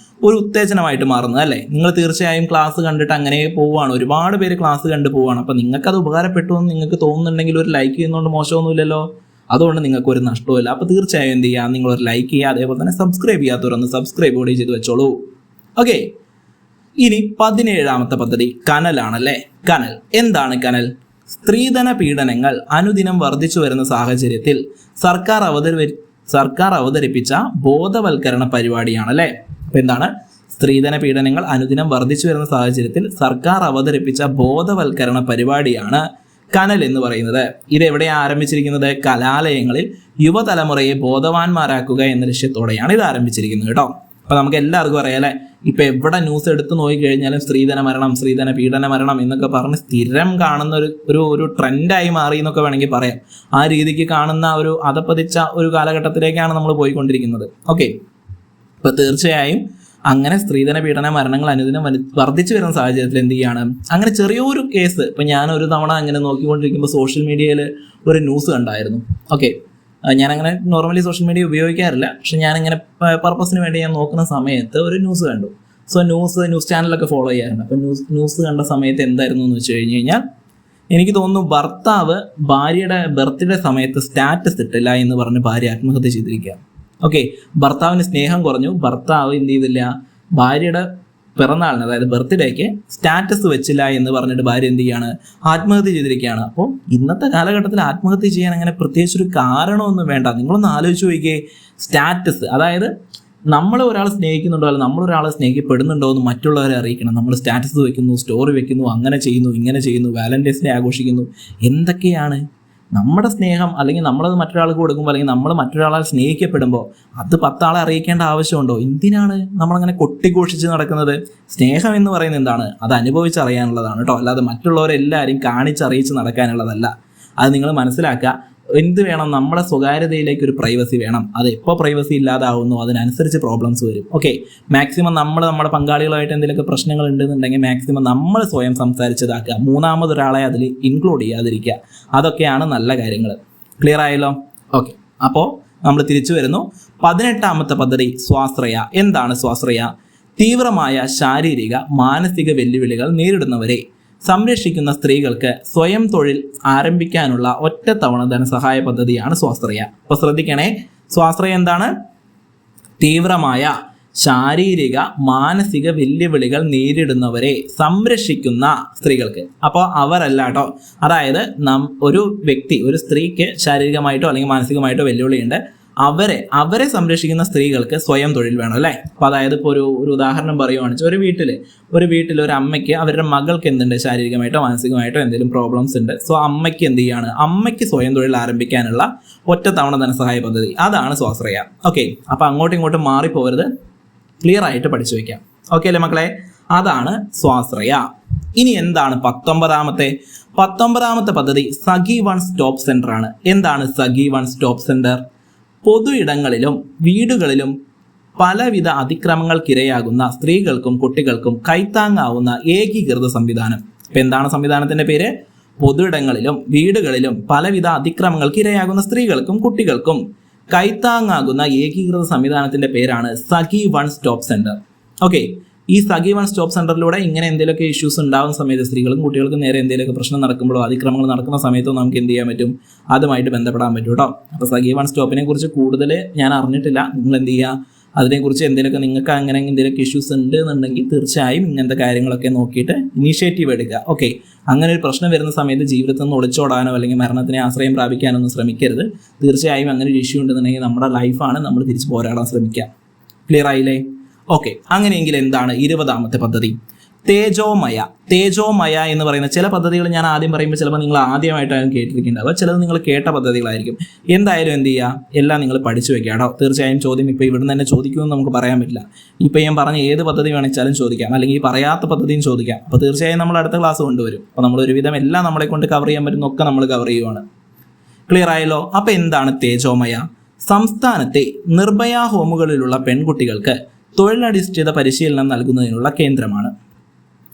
ഒരു ഉത്തേജനമായിട്ട് മാറുന്നത് അല്ലേ. നിങ്ങൾ തീർച്ചയായും ക്ലാസ് കണ്ടിട്ട് അങ്ങനെ പോവുകയാണ്, ഒരുപാട് പേര് ക്ലാസ് കണ്ടു പോവുകയാണ്. അപ്പോൾ നിങ്ങൾക്കത് ഉപകാരപ്പെട്ടു എന്ന് നിങ്ങൾക്ക് തോന്നുന്നുണ്ടെങ്കിൽ ഒരു ലൈക്ക് ചെയ്യുന്നതുകൊണ്ട് മോശമൊന്നുമില്ലല്ലോ. അതുകൊണ്ട് നിങ്ങൾക്ക് ഒരു നഷ്ടവുമില്ല. അപ്പോൾ തീർച്ചയായും എന്ത് ചെയ്യുക? നിങ്ങളൊരു ലൈക്ക് ചെയ്യുക. അതേപോലെ തന്നെ സബ്സ്ക്രൈബ് ചെയ്യാത്തവരൊന്ന് സബ്സ്ക്രൈബ് കൂടി ചെയ്ത് വെച്ചോളൂ. ഓക്കെ, ഇനി 17ാമത്തെ പദ്ധതി കനലാണല്ലേ. കനൽ എന്താണ്? കനൽ സ്ത്രീധന പീഡനങ്ങൾ അനുദിനം വർദ്ധിച്ചു വരുന്ന സാഹചര്യത്തിൽ സർക്കാർ അവതരിപ്പിച്ച ബോധവൽക്കരണ പരിപാടിയാണല്ലേ. അപ്പം എന്താണ്? സ്ത്രീധന പീഡനങ്ങൾ അനുദിനം വർദ്ധിച്ചു വരുന്ന സാഹചര്യത്തിൽ സർക്കാർ അവതരിപ്പിച്ച ബോധവൽക്കരണ പരിപാടിയാണ് കനൽ എന്ന് പറയുന്നത്. ഇതെവിടെയാണ് ആരംഭിച്ചിരിക്കുന്നത്? കലാലയങ്ങളിൽ യുവതലമുറയെ ബോധവാന്മാരാക്കുക എന്ന ലക്ഷ്യത്തോടെയാണ് ഇത് ആരംഭിച്ചിരിക്കുന്നത് കേട്ടോ. അപ്പോൾ നമുക്ക് എല്ലാവർക്കും അറിയാലേ, ഇപ്പം എവിടെ ന്യൂസ് എടുത്ത് നോക്കിക്കഴിഞ്ഞാലും സ്ത്രീധന മരണം, സ്ത്രീധന പീഡന മരണം എന്നൊക്കെ പറഞ്ഞ് സ്ഥിരം കാണുന്ന ഒരു ട്രെൻഡായി മാറി എന്നൊക്കെ വേണമെങ്കിൽ പറയാം. ആ രീതിക്ക് കാണുന്ന ഒരു അധപ്പതിച്ച ഒരു കാലഘട്ടത്തിലേക്കാണ് നമ്മൾ പോയിക്കൊണ്ടിരിക്കുന്നത്. ഓക്കെ, അപ്പോൾ തീർച്ചയായും അങ്ങനെ സ്ത്രീധന പീഡന മരണങ്ങൾ അനുദിനം വർദ്ധിച്ചു വരുന്ന സാഹചര്യത്തിൽ എന്ത് ചെയ്യാണ്? അങ്ങനെ ചെറിയൊരു കേസ് ഇപ്പം ഞാനൊരു തവണ അങ്ങനെ നോക്കിക്കൊണ്ടിരിക്കുമ്പോൾ സോഷ്യൽ മീഡിയയിൽ ഒരു ന്യൂസ് കണ്ടായിരുന്നു. ഓക്കെ, ഞാനങ്ങനെ നോർമലി സോഷ്യൽ മീഡിയ ഉപയോഗിക്കാറില്ല, പക്ഷെ ഞാനിങ്ങനെ പർപ്പസിന് വേണ്ടി ഞാൻ നോക്കുന്ന സമയത്ത് ഒരു ന്യൂസ് കണ്ടു. സോ ന്യൂസ് ചാനലൊക്കെ ഫോളോ ചെയ്യാറുണ്ട്. അപ്പോൾ ന്യൂസ് കണ്ട സമയത്ത് എന്തായിരുന്നു എന്ന് വെച്ച് കഴിഞ്ഞാൽ, എനിക്ക് തോന്നുന്നു ഭർത്താവ് ഭാര്യയുടെ ബർത്ത്ഡേ സമയത്ത് സ്റ്റാറ്റസ് ഇട്ടില്ല എന്ന് പറഞ്ഞ് ഭാര്യ ആത്മഹത്യ ചെയ്തിരിക്കുക. ഓക്കെ, ഭർത്താവിന് സ്നേഹം കുറഞ്ഞു. ഭർത്താവ് എന്ത് ചെയ്തില്ല? ഭാര്യയുടെ പിറന്നാളിന് അതായത് ബർത്ത്ഡേക്ക് സ്റ്റാറ്റസ് വെച്ചില്ല എന്ന് പറഞ്ഞിട്ട് ഭാര്യ എന്ത് ചെയ്യാണ്, ആത്മഹത്യ ചെയ്തിരിക്കുകയാണ്. അപ്പോൾ ഇന്നത്തെ കാലഘട്ടത്തിൽ ആത്മഹത്യ ചെയ്യാൻ അങ്ങനെ പ്രത്യേകിച്ചൊരു കാരണമൊന്നും വേണ്ട. നിങ്ങളൊന്ന് ആലോചിച്ച് നോക്കിയേ, സ്റ്റാറ്റസ്, അതായത് നമ്മൾ ഒരാൾ സ്നേഹിക്കുന്നുണ്ടോ അല്ലെങ്കിൽ നമ്മളൊരാളെ സ്നേഹിക്കപ്പെടുന്നുണ്ടോ എന്ന് മറ്റുള്ളവരെ അറിയിക്കണം. നമ്മൾ സ്റ്റാറ്റസ് വെക്കുന്നു, സ്റ്റോറി വെക്കുന്നു, അങ്ങനെ ചെയ്യുന്നു, ഇങ്ങനെ ചെയ്യുന്നു, വാലന്റൈൻസ് ഡേ ആഘോഷിക്കുന്നു. എന്തൊക്കെയാണ് നമ്മുടെ സ്നേഹം? അല്ലെങ്കിൽ നമ്മളത് മറ്റൊരാൾക്ക് കൊടുക്കുമ്പോൾ അല്ലെങ്കിൽ നമ്മൾ മറ്റൊരാളെ സ്നേഹിക്കപ്പെടുമ്പോൾ അത് 10 ആളെ അറിയിക്കേണ്ട ആവശ്യമുണ്ടോ? എന്തിനാണ് നമ്മളങ്ങനെ കൊട്ടിഘോഷിച്ച് നടക്കുന്നത്? സ്നേഹം എന്ന് പറയുന്നത് എന്താണ്? അത് അനുഭവിച്ചറിയാനുള്ളതാണ് കേട്ടോ, അല്ലാതെ മറ്റുള്ളവരെല്ലാവരും കാണിച്ചറിയിച്ച് നടക്കാനുള്ളതല്ല. അത് നിങ്ങൾ മനസ്സിലാക്കുക. എന്ത് വേണം? നമ്മുടെ സ്വകാര്യതയിലേക്ക് ഒരു പ്രൈവസി വേണം. അത് എപ്പോൾ പ്രൈവസി ഇല്ലാതാവുന്നു അതിനനുസരിച്ച് പ്രോബ്ലംസ് വരും. ഓക്കെ, മാക്സിമം നമ്മുടെ പങ്കാളികളായിട്ട് എന്തെങ്കിലുമൊക്കെ പ്രശ്നങ്ങൾ ഉണ്ടെന്നുണ്ടെങ്കിൽ മാക്സിമം നമ്മൾ സ്വയം സംസാരിച്ചതാക്കുക, മൂന്നാമതൊരാളെ അതിൽ ഇൻക്ലൂഡ് ചെയ്യാതിരിക്കുക. അതൊക്കെയാണ് നല്ല കാര്യങ്ങൾ. ക്ലിയർ ആയല്ലോ? ഓക്കെ, അപ്പോൾ നമ്മൾ തിരിച്ചു വരുന്നു. 18ാമത്തെ പദ്ധതി സ്വാശ്രയ. എന്താണ് സ്വാശ്രയ? തീവ്രമായ ശാരീരിക മാനസിക വെല്ലുവിളികൾ നേരിടുന്നവരെ സംരക്ഷിക്കുന്ന സ്ത്രീകൾക്ക് സ്വയം തൊഴിൽ ആരംഭിക്കാനുള്ള ഒറ്റത്തവണ ധനസഹായ പദ്ധതിയാണ് സ്വാശ്രയ. അപ്പോൾ ശ്രദ്ധിക്കണേ, സ്വാശ്രയ എന്താണ്? തീവ്രമായ ശാരീരിക മാനസിക വെല്ലുവിളികൾ നേരിടുന്നവരെ സംരക്ഷിക്കുന്ന സ്ത്രീകൾക്ക്. അപ്പോൾ അവരല്ല കേട്ടോ, അതായത് ഒരു വ്യക്തി, ഒരു സ്ത്രീക്ക് ശാരീരികമായിട്ടോ അല്ലെങ്കിൽ മാനസികമായിട്ടോ വെല്ലുവിളിയുണ്ട്, അവരെ സംരക്ഷിക്കുന്ന സ്ത്രീകൾക്ക് സ്വയം തൊഴിൽ വേണം അല്ലേ. അപ്പോൾ അതായത് ഇപ്പോൾ ഒരു ഉദാഹരണം പറയുവാണെന്ന് വെച്ചാൽ ഒരു വീട്ടിൽ ഒരു അമ്മയ്ക്ക് അവരുടെ മകൾക്ക് എന്തുണ്ട്, ശാരീരികമായിട്ടോ മാനസികമായിട്ടോ എന്തെങ്കിലും പ്രോബ്ലംസ് ഉണ്ട്. സോ അമ്മയ്ക്ക് എന്ത് ചെയ്യാണ്, അമ്മയ്ക്ക് സ്വയം തൊഴിൽ ആരംഭിക്കാനുള്ള ഒറ്റത്തവണ ധനസഹായ പദ്ധതി, അതാണ് സ്വാശ്രയ. ഓക്കെ, അപ്പോൾ അങ്ങോട്ടും ഇങ്ങോട്ടും മാറിപ്പോകരുത്, ക്ലിയർ ആയിട്ട് പഠിച്ചു വയ്ക്കാം. ഓക്കെ അല്ലേ മക്കളെ? അതാണ് സ്വാശ്രയ. ഇനി എന്താണ് 19ാമത്തെ പദ്ധതി? സഖി വൺ സ്റ്റോപ്പ് സെന്റർ ആണ്. എന്താണ് സഖി വൺ സ്റ്റോപ്പ് സെന്റർ? പൊതു ഇടങ്ങളിലും വീടുകളിലും പലവിധ അതിക്രമങ്ങൾക്കിരയാകുന്ന സ്ത്രീകൾക്കും കുട്ടികൾക്കും കൈത്താങ്ങാവുന്ന ഏകീകൃത സംവിധാനം. ഇപ്പം എന്താണ് സംവിധാനത്തിന്റെ പേര്? പൊതു ഇടങ്ങളിലും വീടുകളിലും പലവിധ അതിക്രമങ്ങൾക്ക് ഇരയാകുന്ന സ്ത്രീകൾക്കും കുട്ടികൾക്കും കൈത്താങ്ങാകുന്ന ഏകീകൃത സംവിധാനത്തിന്റെ പേരാണ് സഖി വൺ സ്റ്റോപ്പ് സെന്റർ. ഓക്കെ, ഈ സഖി വൺ സ്റ്റോപ്പ് സെന്ററിലൂടെ ഇങ്ങനെ എന്തെങ്കിലുമൊക്കെ ഇഷ്യൂസ് ഉണ്ടാകുന്ന സമയത്ത് സ്ത്രീകൾക്കും കുട്ടികൾക്കും നേരെ എന്തെങ്കിലുമൊക്കെ പ്രശ്നം നടക്കുമ്പോഴോ അതിക്രമങ്ങൾ നടക്കുന്ന സമയത്തോ നമുക്ക് എന്ത് ചെയ്യാൻ പറ്റും, അതുമായിട്ട് ബന്ധപ്പെടാൻ പറ്റും കേട്ടോ. അപ്പോൾ സഖി വൺ സ്റ്റോപ്പിനെ കുറിച്ച് കൂടുതൽ ഞാൻ അറിഞ്ഞിട്ടില്ല. നിങ്ങൾ എന്ത് ചെയ്യുക, അതിനെക്കുറിച്ച് എന്തെങ്കിലുമൊക്കെ നിങ്ങൾക്ക് അങ്ങനെ എന്തെങ്കിലുമൊക്കെ ഇഷ്യൂസ് ഉണ്ട് എന്നുണ്ടെങ്കിൽ തീർച്ചയായും ഇങ്ങനത്തെ കാര്യങ്ങളൊക്കെ നോക്കിയിട്ട് ഇനീഷ്യേറ്റീവ് എടുക്കുക. ഓക്കെ, അങ്ങനെ ഒരു പ്രശ്നം വരുന്ന സമയത്ത് ജീവിതത്തിൽ നിന്ന് ഒളിച്ചോടാനോ അല്ലെങ്കിൽ മരണത്തിനെ ആശ്രയം പ്രാപിക്കാനോ ഒന്നും ശ്രമിക്കരുത്. തീർച്ചയായും അങ്ങനെ ഒരു ഇഷ്യൂ ഉണ്ടെന്നുണ്ടെങ്കിൽ നമ്മുടെ ലൈഫാണ്, നമ്മൾ തിരിച്ച് പോരാടാൻ ശ്രമിക്കുക. ക്ലിയർ ആയില്ലേ? ഓക്കെ, അങ്ങനെയെങ്കിൽ എന്താണ് 20ാമത്തെ പദ്ധതി? തേജോമയ എന്ന് പറയുന്ന ചില പദ്ധതികൾ ഞാൻ ആദ്യം പറയുമ്പോൾ ചിലപ്പോൾ നിങ്ങൾ ആദ്യമായിട്ടാണ് കേട്ടിരിക്കേണ്ടത്, ചിലത് നിങ്ങൾ കേട്ട പദ്ധതികളായിരിക്കും. എന്തായാലും എന്ത് ചെയ്യുക, എല്ലാം നിങ്ങൾ പഠിച്ചു വെക്കുക കേട്ടോ. തീർച്ചയായും ചോദ്യം ഇപ്പോൾ ഇവിടുന്ന് തന്നെ ചോദിക്കുമെന്ന് നമുക്ക് പറയാൻ പറ്റില്ല. ഇപ്പോൾ ഞാൻ പറഞ്ഞ ഏത് പദ്ധതി വേണമെച്ചാലും ചോദിക്കാം, അല്ലെങ്കിൽ പറയാത്ത പദ്ധതിയും ചോദിക്കാം. അപ്പോൾ തീർച്ചയായും നമ്മൾ അടുത്ത ക്ലാസ് കൊണ്ടുവരും. അപ്പോൾ നമ്മൾ ഒരുവിധം എല്ലാം നമ്മളെ കൊണ്ട് കവർ ചെയ്യാൻ പറ്റുന്നൊക്കെ നമ്മൾ കവർ ചെയ്യുവാണ്. ക്ലിയർ ആയല്ലോ? അപ്പോൾ എന്താണ് തേജോമയ? സംസ്ഥാനത്തെ നിർഭയ ഹോമുകളിലുള്ള പെൺകുട്ടികൾക്ക് തൊഴിലധിഷ്ഠിത പരിശീലനം നൽകുന്നതിനുള്ള കേന്ദ്രമാണ്.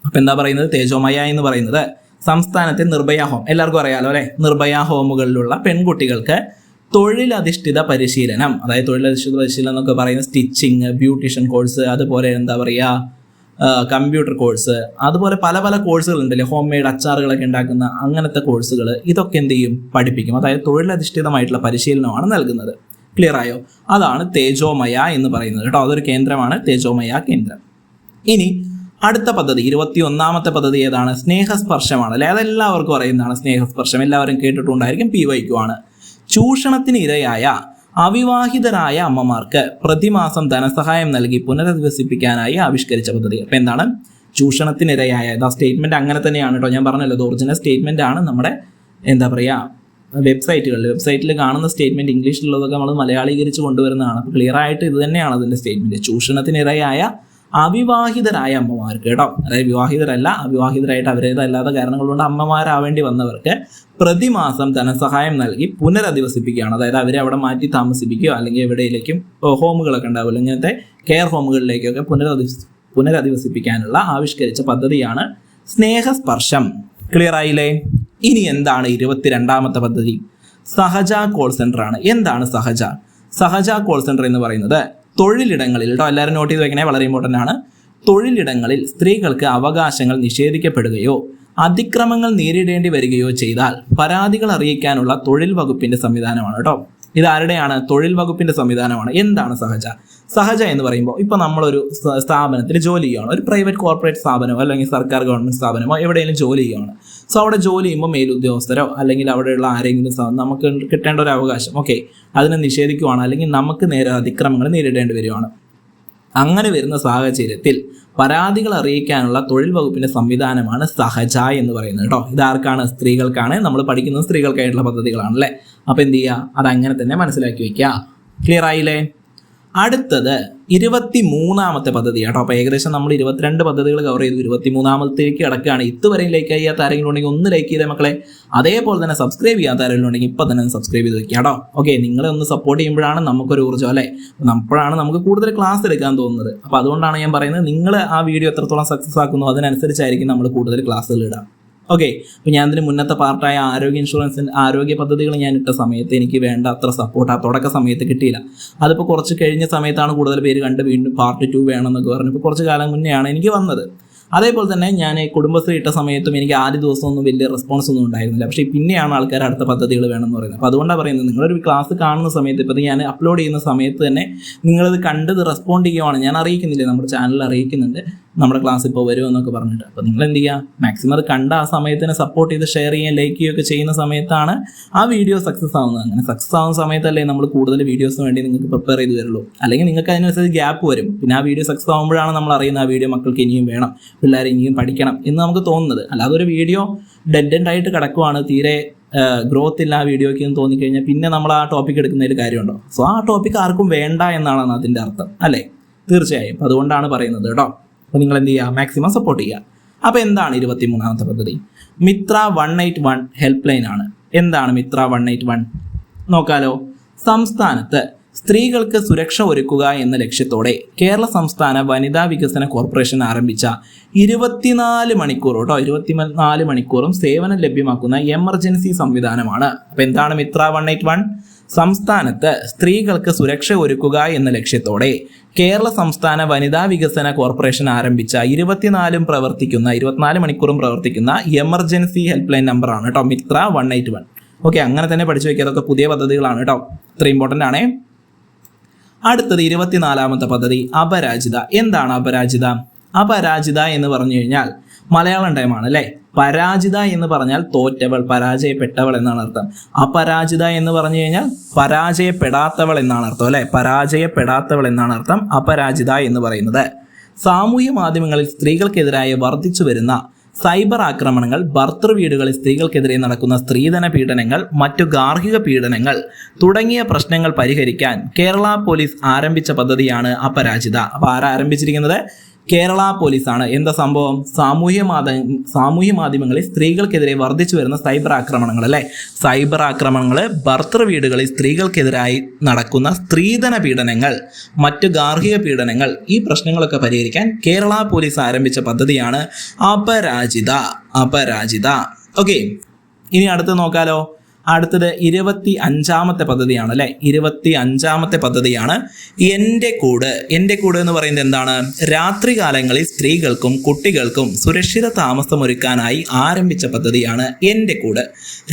അപ്പം എന്താ പറയുന്നത്? തേജോമയ എന്ന് പറയുന്നത് സംസ്ഥാനത്തെ നിർഭയ ഹോം, എല്ലാവർക്കും അറിയാലോ അല്ലേ, നിർഭയ ഹോമുകളിലുള്ള പെൺകുട്ടികൾക്ക് തൊഴിലധിഷ്ഠിത പരിശീലനം, അതായത് തൊഴിലധിഷ്ഠിത പരിശീലനം എന്നൊക്കെ പറയുന്നത് സ്റ്റിച്ചിങ്, ബ്യൂട്ടീഷ്യൻ കോഴ്സ്, അതുപോലെ എന്താ പറയുക കമ്പ്യൂട്ടർ കോഴ്സ്, അതുപോലെ പല പല കോഴ്സുകളുണ്ടല്ലേ, ഹോം മെയ്ഡ് അച്ചാറുകളൊക്കെ ഉണ്ടാക്കുന്ന അങ്ങനത്തെ കോഴ്സുകൾ, ഇതൊക്കെ എന്ത് ചെയ്യും, പഠിപ്പിക്കും. അതായത് തൊഴിലധിഷ്ഠിതമായിട്ടുള്ള പരിശീലനമാണ് നൽകുന്നത്. ക്ലിയർ ആയോ? അതാണ് തേജോമയ എന്ന് പറയുന്നത് കേട്ടോ. അതൊരു കേന്ദ്രമാണ്, തേജോമയ കേന്ദ്രം. ഇനി അടുത്ത പദ്ധതി 21ാമത്തെ പദ്ധതി ഏതാണ്? സ്നേഹസ്പർശമാണ് അല്ലെ. അതെല്ലാവർക്കും അറിയുന്നതാണ് സ്നേഹസ്പർശം, എല്ലാവരും കേട്ടിട്ടുണ്ടായിരിക്കും. PYQ ആണ്. ചൂഷണത്തിന് ഇരയായ അവിവാഹിതരായ അമ്മമാർക്ക് പ്രതിമാസം ധനസഹായം നൽകി പുനരധിവസിപ്പിക്കാനായി ആവിഷ്കരിച്ച പദ്ധതി. അപ്പം എന്താണ്? ചൂഷണത്തിനിരയായ, സ്റ്റേറ്റ്മെന്റ് അങ്ങനെ തന്നെയാണ് കേട്ടോ. ഞാൻ പറഞ്ഞല്ലോ, ഇത് ഒറിജിനൽ സ്റ്റേറ്റ്മെന്റ് ആണ്. നമ്മുടെ എന്താ പറയുക വെബ്സൈറ്റിൽ കാണുന്ന സ്റ്റേറ്റ്മെന്റ് ഇംഗ്ലീഷിലുള്ളതൊക്കെ നമ്മൾ മലയാളീകരിച്ച് കൊണ്ടുവരുന്നതാണ്. അപ്പോൾ ക്ലിയർ ആയിട്ട് ഇത് തന്നെയാണ് അതിന്റെ സ്റ്റേറ്റ്മെന്റ്. ചൂഷണത്തിനിരയായ അവിവാഹിതരായ അമ്മമാർക്ക് കേട്ടോ, അതായത് വിവാഹിതരല്ല, അവിവാഹിതരായിട്ട് അവരേതല്ലാത്ത കാരണങ്ങൾ കൊണ്ട് അമ്മമാരാവേണ്ടി വന്നവർക്ക് പ്രതിമാസം ധനസഹായം നൽകി പുനരധിവസിപ്പിക്കുകയാണ്. അതായത് അവരെ അവിടെ മാറ്റി താമസിപ്പിക്കുകയോ അല്ലെങ്കിൽ എവിടെയിലേക്കും ഹോമുകളൊക്കെ ഉണ്ടാവില്ല, ഇങ്ങനത്തെ കെയർ ഹോമുകളിലേക്കൊക്കെ പുനരധിവസിപ്പിക്കാനുള്ള ആവിഷ്കരിച്ച പദ്ധതിയാണ് സ്നേഹസ്പർശം. ക്ലിയർ ആയില്ലേ? ഇനി എന്താണ് 22ാമത്തെ പദ്ധതി? സഹജ കോൾ സെന്റർ ആണ്. എന്താണ് സഹജ കോൾ സെന്റർ എന്ന് പറയുന്നത് തൊഴിലിടങ്ങളിൽ കേട്ടോ, എല്ലാവരും നോട്ട് ചെയ്ത് വെക്കണേ, വളരെ ഇമ്പോർട്ടൻ്റ് ആണ്. തൊഴിലിടങ്ങളിൽ സ്ത്രീകൾക്ക് അവകാശങ്ങൾ നിഷേധിക്കപ്പെടുകയോ അതിക്രമങ്ങൾ നേരിടേണ്ടി വരികയോ ചെയ്താൽ പരാതികൾ അറിയിക്കാനുള്ള തൊഴിൽ വകുപ്പിന്റെ സംവിധാനമാണ് കേട്ടോ. ഇത് ആരുടെയാണ്? തൊഴിൽ വകുപ്പിന്റെ സംവിധാനമാണ്. എന്താണ് സഹജ എന്ന് പറയുമ്പോൾ ഇപ്പോൾ നമ്മളൊരു സ്ഥാപനത്തിൽ ജോലി ചെയ്യുകയാണ്, ഒരു പ്രൈവറ്റ് കോർപ്പറേറ്റ് സ്ഥാപനമോ അല്ലെങ്കിൽ സർക്കാർ ഗവൺമെൻറ് സ്ഥാപനമോ എവിടെയെങ്കിലും ജോലി ചെയ്യുകയാണ്. സോ അവിടെ ജോലി ചെയ്യുമ്പോൾ മേലുദ്യോഗസ്ഥരോ അല്ലെങ്കിൽ അവിടെയുള്ള ആരെങ്കിലും നമുക്ക് കിട്ടേണ്ട ഒരു അവകാശം അതിനെ നിഷേധിക്കുകയാണ്, അല്ലെങ്കിൽ നമുക്ക് നേരെ അതിക്രമങ്ങൾ നേരിടേണ്ടി വരികയാണ്. അങ്ങനെ വരുന്ന സാഹചര്യത്തിൽ പരാതികൾ അറിയിക്കാനുള്ള തൊഴിൽ വകുപ്പിന്റെ സംവിധാനമാണ് സഹജ എന്ന് പറയുന്നത് കേട്ടോ. ഇതാർക്കാണ്? സ്ത്രീകൾക്കാണ്. നമ്മൾ പഠിക്കുന്നത് സ്ത്രീകൾക്കായിട്ടുള്ള പദ്ധതികളാണല്ലേ. അപ്പോൾ എന്ത് ചെയ്യുക? അതങ്ങനെ തന്നെ മനസ്സിലാക്കി വയ്ക്കുക. ക്ലിയർ ആയില്ലേ? അടുത്തത് 23ാമത്തെ പദ്ധതി കേട്ടോ. അപ്പോൾ ഏകദേശം നമ്മൾ 22 പദ്ധതികൾ കവർ ചെയ്തു. 23ാമത്തേക്ക് കിടക്കുകയാണ്. ഇതുവരെയും ലൈക്ക് ചെയ്യാത്ത ആരെങ്കിലും ഉണ്ടെങ്കിൽ ഒന്ന് ലൈക്ക് ചെയ്തേ മക്കളെ. അതേപോലെ തന്നെ സബ്സ്ക്രൈബ് ചെയ്യാത്ത ആരെങ്കിലും ഉണ്ടെങ്കിൽ ഇപ്പം തന്നെ സബ്സ്ക്രൈബ് ചെയ്ത് വെക്കുക കേട്ടോ. നിങ്ങളെ ഒന്ന് സപ്പോർട്ട് ചെയ്യുമ്പോഴാണ് നമുക്കൊരു ഊർജ്ജം അല്ലേ, അപ്പോഴാണ് നമുക്ക് കൂടുതൽ ക്ലാസ് എടുക്കാൻ തോന്നുന്നത്. അപ്പോൾ അതുകൊണ്ടാണ് ഞാൻ പറയുന്നത്, നിങ്ങൾ ആ വീഡിയോ എത്രത്തോളം സക്സസ് ആക്കുന്നു അതിനനുസരിച്ചായിരിക്കും നമ്മൾ കൂടുതൽ ക്ലാസ്സുകൾ ഇടാം. അപ്പോൾ ഞാൻ ഇതിന് മുന്നത്തെ പാർട്ടായ ആരോഗ്യ ഇൻഷുറൻസിൻ്റെ ആരോഗ്യ പദ്ധതികൾ ഞാൻ ഇട്ട സമയത്ത് എനിക്ക് വേണ്ട അത്ര സപ്പോർട്ട് ആ തുടക്ക സമയത്ത് കിട്ടിയില്ല. അതിപ്പോൾ കുറച്ച് കഴിഞ്ഞ സമയത്താണ് കൂടുതൽ പേര് കണ്ട് വീണ്ടും പാർട്ട് 2 വേണമെന്നൊക്കെ പറഞ്ഞപ്പോൾ കുറച്ച് കാലം മുന്നെയാണ് എനിക്ക് വന്നത്. അതേപോലെ തന്നെ ഞാൻ കുടുംബശ്രീ ഇട്ട സമയത്തും എനിക്ക് ആദ്യ ദിവസമൊന്നും വലിയ റെസ്പോൺസ് ഒന്നും ഉണ്ടായിരുന്നില്ല. പക്ഷേ പിന്നെയാണ് ആൾക്കാർ അടുത്ത പദ്ധതികൾ വേണമെന്ന് പറയുന്നത്. അപ്പോൾ അതുകൊണ്ടാണ് പറയുന്നത്, നിങ്ങളൊരു ക്ലാസ് കാണുന്ന സമയത്ത്, ഇപ്പോൾ ഞാൻ അപ്ലോഡ് ചെയ്യുന്ന സമയത്ത് തന്നെ നിങ്ങളിത് കണ്ടത് റെസ്പോണ്ട് ചെയ്യുവാണ്. ഞാൻ അറിയിക്കുന്നില്ലേ, നമ്മുടെ ചാനലിൽ അറിയിക്കുന്നുണ്ട് നമ്മുടെ ക്ലാസ് ഇപ്പോൾ വരുമെന്നൊക്കെ പറഞ്ഞിട്ട്. അപ്പോൾ നിങ്ങൾ എന്ത് ചെയ്യുക, മാക്സിമം അത് കണ്ട ആ സമയത്തിന് സപ്പോർട്ട് ചെയ്ത് ഷെയർ ചെയ്യുകയും ലൈക്ക് ചെയ്യുകയൊക്കെ ചെയ്യുന്ന സമയത്താണ് ആ വീഡിയോ സക്സസ് ആവുന്നത്. അങ്ങനെ സക്സസ് ആവുന്ന സമയത്തല്ലേ നമ്മൾ കൂടുതൽ വീഡിയോസിന് വേണ്ടി നിങ്ങൾക്ക് പ്രിപ്പയർ ചെയ്ത് വരുള്ളൂ. അല്ലെങ്കിൽ നിങ്ങൾക്ക് അതിനനുസരിച്ച് ഗ്യാപ്പ് വരും. പിന്നെ ആ വീഡിയോ സക്സസ് ആകുമ്പോഴാണ് നമ്മൾ അറിയുന്നത് ആ വീഡിയോ മക്കൾക്ക് ഇനിയും വേണം, പിള്ളേർ ഇനിയും പഠിക്കണം എന്ന് നമുക്ക് തോന്നുന്നത്. അല്ലാതെ ഒരു വീഡിയോ ഡെഡ് എൻഡ് ആയിട്ട് കിടക്കുവാണ്, തീരെ ഗ്രോത്ത് ഇല്ല ആ വീഡിയോയ്ക്ക് എന്ന് തോന്നിക്കഴിഞ്ഞാൽ പിന്നെ നമ്മൾ ആ ടോപ്പിക് എടുക്കുന്നതിൽ കാര്യമുണ്ടോ? സോ ആ ടോപ്പിക് ആർക്കും വേണ്ട എന്നാണ് അതിൻ്റെ അർത്ഥം അല്ലേ? തീർച്ചയായും. അപ്പോൾ അതുകൊണ്ടാണ് പറയുന്നത് കേട്ടോ. അപ്പോൾ നിങ്ങൾ എന്ത് ചെയ്യുക, മാക്സിമം സപ്പോർട്ട് ചെയ്യുക. അപ്പോൾ എന്താണ് 23ാമത്തെ പദ്ധതി? മിത്ര 181 ഹെൽപ്പ് ലൈൻ ആണ്. എന്താണ് മിത്ര 181? നോക്കാലോ. സംസ്ഥാനത്ത് സ്ത്രീകൾക്ക് സുരക്ഷ ഒരുക്കുക എന്ന ലക്ഷ്യത്തോടെ കേരള സംസ്ഥാന വനിതാ വികസന കോർപ്പറേഷൻ ആരംഭിച്ച 24 മണിക്കൂർ 24 മണിക്കൂറും സേവനം ലഭ്യമാക്കുന്ന എമർജൻസി സംവിധാനമാണ്. അപ്പോൾ എന്താണ് മിത്ര 181? സംസ്ഥാനത്ത് സ്ത്രീകൾക്ക് സുരക്ഷ ഒരുക്കുക എന്ന ലക്ഷ്യത്തോടെ കേരള സംസ്ഥാന വനിതാ വികസന കോർപ്പറേഷൻ ആരംഭിച്ച 24 മണിക്കൂറും പ്രവർത്തിക്കുന്ന എമർജൻസി ഹെൽപ്പ് ലൈൻ നമ്പറാണ് കേട്ടോ മിത്ര 181. അങ്ങനെ തന്നെ പഠിച്ചു വയ്ക്കുക. അതൊക്കെ പുതിയ പദ്ധതികളാണ് കേട്ടോ, ഇത്ര ഇമ്പോർട്ടൻ്റ് ആണേ. അടുത്തത് 24ാമത്തെ പദ്ധതി അപരാജിത. എന്താണ് അപരാജിത? അപരാജിത എന്ന് പറഞ്ഞു കഴിഞ്ഞാൽ മലയാളം ടൈമാണ് അല്ലേ. പരാജിത എന്ന് പറഞ്ഞാൽ തോറ്റവൾ, പരാജയപ്പെട്ടവൾ എന്നാണ് അർത്ഥം. അപരാജിത എന്ന് പറഞ്ഞു കഴിഞ്ഞാൽ പരാജയപ്പെടാത്തവൾ എന്നാണ് അർത്ഥം അല്ലേ. പരാജയപ്പെടാത്തവൾ എന്നാണ് അർത്ഥം അപരാജിത എന്ന് പറയുന്നത്. സാമൂഹ്യ മാധ്യമങ്ങളിൽ സ്ത്രീകൾക്കെതിരായ വർദ്ധിച്ചു വരുന്ന സൈബർ ആക്രമണങ്ങൾ, ഭർത്തൃ വീടുകളിൽ സ്ത്രീകൾക്കെതിരെ നടക്കുന്ന സ്ത്രീധന പീഡനങ്ങൾ, മറ്റു ഗാർഹിക പീഡനങ്ങൾ തുടങ്ങിയ പ്രശ്നങ്ങൾ പരിഹരിക്കാൻ കേരള പോലീസ് ആരംഭിച്ച പദ്ധതിയാണ് അപരാജിത. അപ്പോൾ ആരാ ആരംഭിച്ചിരിക്കുന്നത്? കേരള പോലീസാണ്. എന്താ സംഭവം? സാമൂഹ്യ മാധ്യമങ്ങളിൽ സ്ത്രീകൾക്കെതിരെ വർദ്ധിച്ചു വരുന്ന സൈബർ ആക്രമണങ്ങൾ അല്ലേ, സൈബർ ആക്രമണങ്ങൾ, ഭർത്തൃ വീടുകളിൽ സ്ത്രീകൾക്കെതിരായി നടക്കുന്ന സ്ത്രീധന പീഡനങ്ങൾ, മറ്റു ഗാർഹിക പീഡനങ്ങൾ, ഈ പ്രശ്നങ്ങളൊക്കെ പരിഹരിക്കാൻ കേരള പോലീസ് ആരംഭിച്ച പദ്ധതിയാണ് അപരാജിത. അപരാജിത. ഇനി അടുത്ത് നോക്കാലോ. അടുത്തത് 25ാമത്തെ പദ്ധതിയാണ് അല്ലേ. 25ാമത്തെ പദ്ധതിയാണ് എൻ്റെ കൂട്. എൻ്റെ കൂട് എന്ന് പറയുന്നത് എന്താണ്? രാത്രികാലങ്ങളിൽ സ്ത്രീകൾക്കും കുട്ടികൾക്കും സുരക്ഷിത താമസമൊരുക്കാനായി ആരംഭിച്ച പദ്ധതിയാണ് എൻ്റെ കൂട്.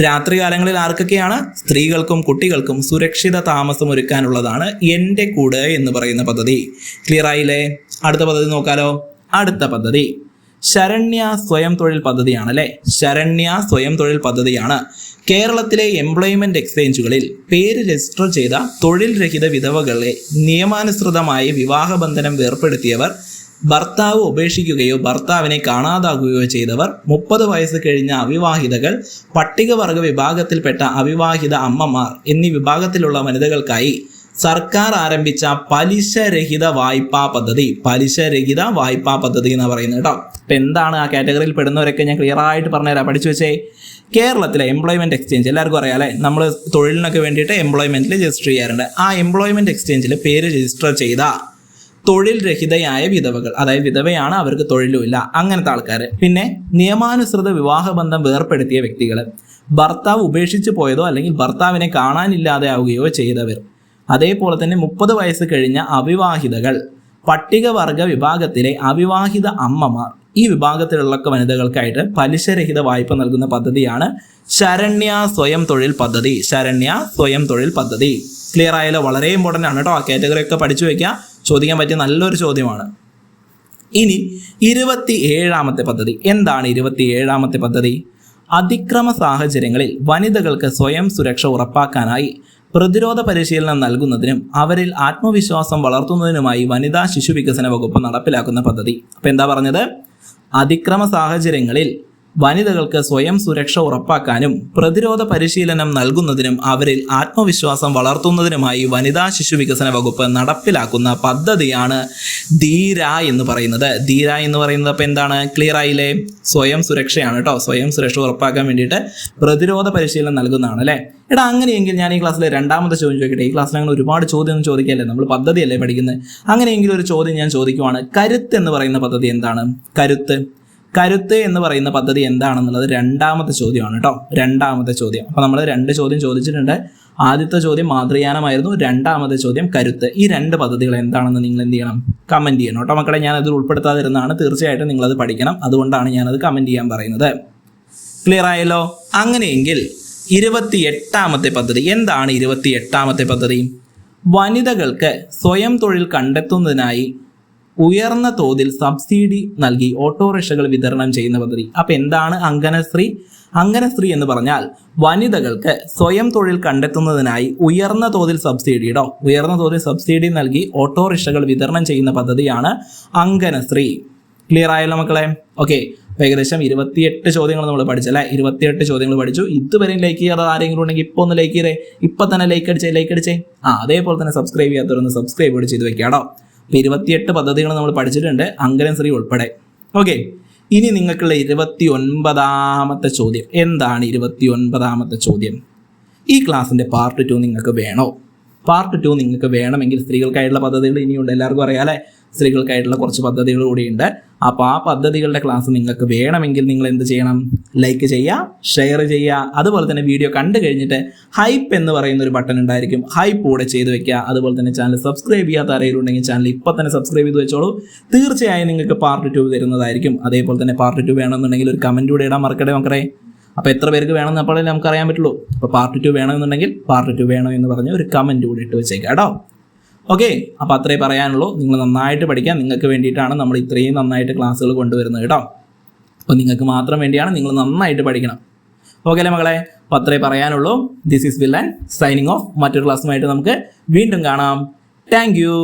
രാത്രികാലങ്ങളിൽ ആർക്കൊക്കെയാണ്? സ്ത്രീകൾക്കും കുട്ടികൾക്കും സുരക്ഷിത താമസമൊരുക്കാനുള്ളതാണ് എൻ്റെ കൂട് എന്ന് പറയുന്ന പദ്ധതി. ക്ലിയർ ആയില്ലേ? അടുത്ത പദ്ധതി നോക്കാലോ. അടുത്ത പദ്ധതി ശരണ്യ സ്വയം തൊഴിൽ പദ്ധതിയാണ് അല്ലേ. ശരണ്യ സ്വയം തൊഴിൽ പദ്ധതിയാണ്. കേരളത്തിലെ എംപ്ലോയ്മെന്റ് എക്സ്ചേഞ്ചുകളിൽ പേര് രജിസ്റ്റർ ചെയ്ത തൊഴിൽ രഹിത വിധവകളെ നിയമാനുസൃതമായി വിവാഹബന്ധനം വേർപ്പെടുത്തിയവർ, ഭർത്താവ് ഉപേക്ഷിക്കുകയോ ഭർത്താവിനെ കാണാതാകുകയോ ചെയ്തവർ, 30 വയസ്സ് കഴിഞ്ഞ അവിവാഹിതകൾ, പട്ടികവർഗ വിഭാഗത്തിൽപ്പെട്ട അവിവാഹിത അമ്മമാർ എന്നീ വിഭാഗത്തിലുള്ള വനിതകൾക്കായി സർക്കാർ ആരംഭിച്ച പലിശരഹിത വായ്പാ പദ്ധതി. പലിശരഹിത വായ്പാ പദ്ധതി എന്ന് പറയുന്നത് കേട്ടോ. അപ്പം എന്താണ് ആ കാറ്റഗറിയിൽ പെടുന്നവരൊക്കെ ഞാൻ ക്ലിയർ ആയിട്ട് പറഞ്ഞുതരാം, പഠിച്ചു വെച്ചേ. കേരളത്തിലെ എംപ്ലോയ്മെന്റ് എക്സ്ചേഞ്ച് എല്ലാവർക്കും അറിയാം അല്ലേ. നമ്മൾ തൊഴിലിനൊക്കെ വേണ്ടിയിട്ട് എംപ്ലോയ്മെന്റിൽ രജിസ്റ്റർ ചെയ്യാറുണ്ട്. ആ എംപ്ലോയ്മെന്റ് എക്സ്ചേഞ്ചിൽ പേര് രജിസ്റ്റർ ചെയ്ത തൊഴിൽ രഹിതയായ വിധവകൾ, അതായത് വിധവയാണ്, അവർക്ക് തൊഴിലുമില്ല, അങ്ങനത്തെ ആൾക്കാർ, പിന്നെ നിയമാനുസൃത വിവാഹബന്ധം വേർപ്പെടുത്തിയ വ്യക്തികൾ, ഭർത്താവ് ഉപേക്ഷിച്ച് പോയതോ അല്ലെങ്കിൽ ഭർത്താവിനെ കാണാനില്ലാതെ ആവുകയോ ചെയ്തവർ, അതേപോലെ തന്നെ 30 വയസ്സ് കഴിഞ്ഞ അവിവാഹിതകൾ, പട്ടികവർഗ വിഭാഗത്തിലെ അവിവാഹിത അമ്മമാർ, ഈ വിഭാഗത്തിലുള്ള വനിതകൾക്കായിട്ട് പലിശരഹിത വായ്പ നൽകുന്ന പദ്ധതിയാണ് ശരണ്യ സ്വയം തൊഴിൽ പദ്ധതി. ശരണ്യ സ്വയം തൊഴിൽ പദ്ധതി. ക്ലിയർ ആയാലോ? വളരെ ഇമ്പോർട്ടൻ്റ് ആണ് കേട്ടോ. ആ കാറ്റഗറി ഒക്കെ പഠിച്ചു വയ്ക്കുക. ചോദിക്കാൻ പറ്റിയ നല്ലൊരു ചോദ്യമാണ്. ഇനി 27ാമത്തെ പദ്ധതി എന്താണ്? 27ാമത്തെ പദ്ധതി അതിക്രമ സാഹചര്യങ്ങളിൽ വനിതകൾക്ക് സ്വയം സുരക്ഷ ഉറപ്പാക്കാനായി പ്രതിരോധ പരിശീലനം നൽകുന്നതിനും അവരിൽ ആത്മവിശ്വാസം വളർത്തുന്നതിനുമായി വനിതാ ശിശു വികസന വകുപ്പ് നടപ്പിലാക്കുന്ന പദ്ധതി. അപ്പം എന്താ പറഞ്ഞത്? അതിക്രമ സാഹചര്യങ്ങളിൽ വനിതകൾക്ക് സ്വയം സുരക്ഷ ഉറപ്പാക്കാനും പ്രതിരോധ പരിശീലനം നൽകുന്നതിനും അവരിൽ ആത്മവിശ്വാസം വളർത്തുന്നതിനുമായി വനിതാ ശിശു വികസന വകുപ്പ് നടപ്പിലാക്കുന്ന പദ്ധതിയാണ് ധീര എന്ന് പറയുന്നത്. ധീര എന്ന് പറയുന്നത് അപ്പം എന്താണ്? ക്ലിയർ ആയില്ലേ? സ്വയം സുരക്ഷയാണ് കേട്ടോ. സ്വയം സുരക്ഷ ഉറപ്പാക്കാൻ വേണ്ടിയിട്ട് പ്രതിരോധ പരിശീലനം നൽകുന്നതാണ് അല്ലേ? എടാ അങ്ങനെയെങ്കിൽ ഞാൻ ഈ ക്ലാസ്സിലെ 2ാമത്തെ ചോദ്യം ചോദിക്കട്ടെ. ഈ ക്ലാസ്സിൽ അങ്ങനെ ഒരുപാട് ചോദ്യമൊന്നും ചോദിക്കല്ലേ, നമ്മൾ പദ്ധതിയല്ലേ പഠിക്കുന്നത്. അങ്ങനെയെങ്കിൽ ഒരു ചോദ്യം ഞാൻ ചോദിക്കുവാണ്. കരുത്ത് എന്ന് പറയുന്ന പദ്ധതി എന്താണ്? കരുത്ത് എന്ന് പറയുന്ന പദ്ധതി എന്താണെന്നുള്ളത് 2ാമത്തെ ചോദ്യമാണ് കേട്ടോ. 2ാമത്തെ ചോദ്യം. അപ്പോൾ നമ്മൾ 2 ചോദ്യം ചോദിച്ചിട്ടുണ്ട്. ആദ്യത്തെ ചോദ്യം മാതൃയാനമായിരുന്നു, 2ാമത്തെ ചോദ്യം കരുത്ത്. ഈ 2 പദ്ധതികൾ എന്താണെന്ന് നിങ്ങൾ എന്ത് ചെയ്യണം? കമൻറ്റ് ചെയ്യണം കേട്ടോ മക്കളെ. ഞാനതിൽ ഉൾപ്പെടുത്താതിരുന്നതാണ്. തീർച്ചയായിട്ടും നിങ്ങളത് പഠിക്കണം. അതുകൊണ്ടാണ് ഞാനത് കമൻറ്റ് ചെയ്യാൻ പറയുന്നത്. ക്ലിയർ ആയല്ലോ? അങ്ങനെയെങ്കിൽ 28ാമത്തെ പദ്ധതി എന്താണ്? 28ാമത്തെ പദ്ധതി വനിതകൾക്ക് സ്വയം തൊഴിൽ കണ്ടെത്തുന്നതിനായി ഉയർന്ന തോതിൽ സബ്സിഡി നൽകി ഓട്ടോറിക്ഷകൾ വിതരണം ചെയ്യുന്ന പദ്ധതി. അപ്പം എന്താണ് അങ്കനശ്രീ? അങ്കനശ്രീ എന്ന് പറഞ്ഞാൽ വനിതകൾക്ക് സ്വയം തൊഴിൽ കണ്ടെത്തുന്നതിനായി ഉയർന്ന തോതിൽ സബ്സിഡി നൽകി ഓട്ടോറിക്ഷകൾ വിതരണം ചെയ്യുന്ന പദ്ധതിയാണ് അങ്കനശ്രീ. ക്ലിയർ ആയല്ലോ മക്കളെ? ഓക്കെ. ഏകദേശം 28 ചോദ്യങ്ങൾ നമ്മൾ പഠിച്ചല്ലേ? 28 ചോദ്യങ്ങൾ പഠിച്ചു. ഇതുവരെയും ലൈക്ക് ചെയ്യാതെ ആരെങ്കിലും ഉണ്ടെങ്കിൽ ഇപ്പോൾ ഒന്ന് ലൈക്ക് ചെയ്തേ. ഇപ്പം തന്നെ ലൈക്ക് അടിച്ചേ. അതേപോലെ തന്നെ സബ്സ്ക്രൈബ് ചെയ്യാത്തവരൊന്ന് സബ്സ്ക്രൈബ് കൂടി ചെയ്ത് വെക്കാട്ടോ. 28 പദ്ധതികൾ നമ്മൾ പഠിച്ചിട്ടുണ്ട്, അങ്കനശ്രീ ഉൾപ്പെടെ. ഓക്കെ. ഇനി നിങ്ങൾക്കുള്ള 29ാമത്തെ ചോദ്യം എന്താണ്? 29ാമത്തെ ചോദ്യം ഈ ക്ലാസ്സിൻ്റെ പാർട്ട് 2 നിങ്ങൾക്ക് വേണോ? പാർട്ട് 2 നിങ്ങൾക്ക് വേണമെങ്കിൽ സ്ത്രീകൾക്കായിട്ടുള്ള പദ്ധതികൾ ഇനിയുണ്ട്. എല്ലാവർക്കും അറിയാം അല്ലേ? സ്ത്രീകൾക്കായിട്ടുള്ള കുറച്ച് പദ്ധതികൾ കൂടിയുണ്ട്. അപ്പോൾ ആ പദ്ധതികളുടെ ക്ലാസ് നിങ്ങൾക്ക് വേണമെങ്കിൽ നിങ്ങൾ എന്ത് ചെയ്യണം? ലൈക്ക് ചെയ്യുക, ഷെയർ ചെയ്യുക. അതുപോലെ തന്നെ വീഡിയോ കണ്ടു കഴിഞ്ഞിട്ട് ഹൈപ്പ് എന്ന് പറയുന്ന ഒരു ബട്ടൺ ഉണ്ടായിരിക്കും, ഹൈപ്പ് കൂടെ ചെയ്ത് വെക്കുക. അതുപോലെ തന്നെ ചാനൽ സബ്സ്ക്രൈബ് ചെയ്യാത്ത ആരെങ്കിലും ഉണ്ടെങ്കിൽ ചാനൽ ഇപ്പോൾ തന്നെ സബ്സ്ക്രൈബ് ചെയ്ത് വെച്ചോളൂ. തീർച്ചയായും നിങ്ങൾക്ക് പാർട്ട് 2 തരുന്നതായിരിക്കും. അതേപോലെ തന്നെ പാർട്ട് 2 വേണമെന്നുണ്ടെങ്കിൽ ഒരു കമൻറ്റ് കൂടെ ഇടാൻ മറക്കട്ടെ മക്കളെ. അപ്പോൾ എത്ര പേർക്ക് വേണമെന്ന് അപ്പോഴേ നമുക്ക് അറിയാൻ പറ്റുള്ളൂ. അപ്പോൾ പാർട്ട് 2 വേണമെന്നുണ്ടെങ്കിൽ പാർട്ട് 2 വേണം എന്ന് പറഞ്ഞ് ഒരു കമൻറ്റ് കൂടി ഇട്ട് വെച്ചേക്കാം കേട്ടോ. ഓക്കെ. അപ്പോൾ അത്രേ പറയാനുള്ളൂ. നിങ്ങൾ നന്നായിട്ട് പഠിക്കാൻ. നിങ്ങൾക്ക് വേണ്ടിയിട്ടാണ് നമ്മൾ ഇത്രയും നന്നായിട്ട് ക്ലാസ്സുകൾ കൊണ്ടുവരുന്നത് കേട്ടോ. അപ്പോൾ നിങ്ങൾക്ക് മാത്രം വേണ്ടിയാണ്. നിങ്ങൾ നന്നായിട്ട് പഠിക്കണം. ഓക്കെ അല്ലേ മക്കളെ? അപ്പോൾ അത്രേ പറയാനുള്ളൂ. This is villain signing off. മറ്റൊരു ക്ലാസ്സുമായിട്ട് നമുക്ക് വീണ്ടും കാണാം. Thank you.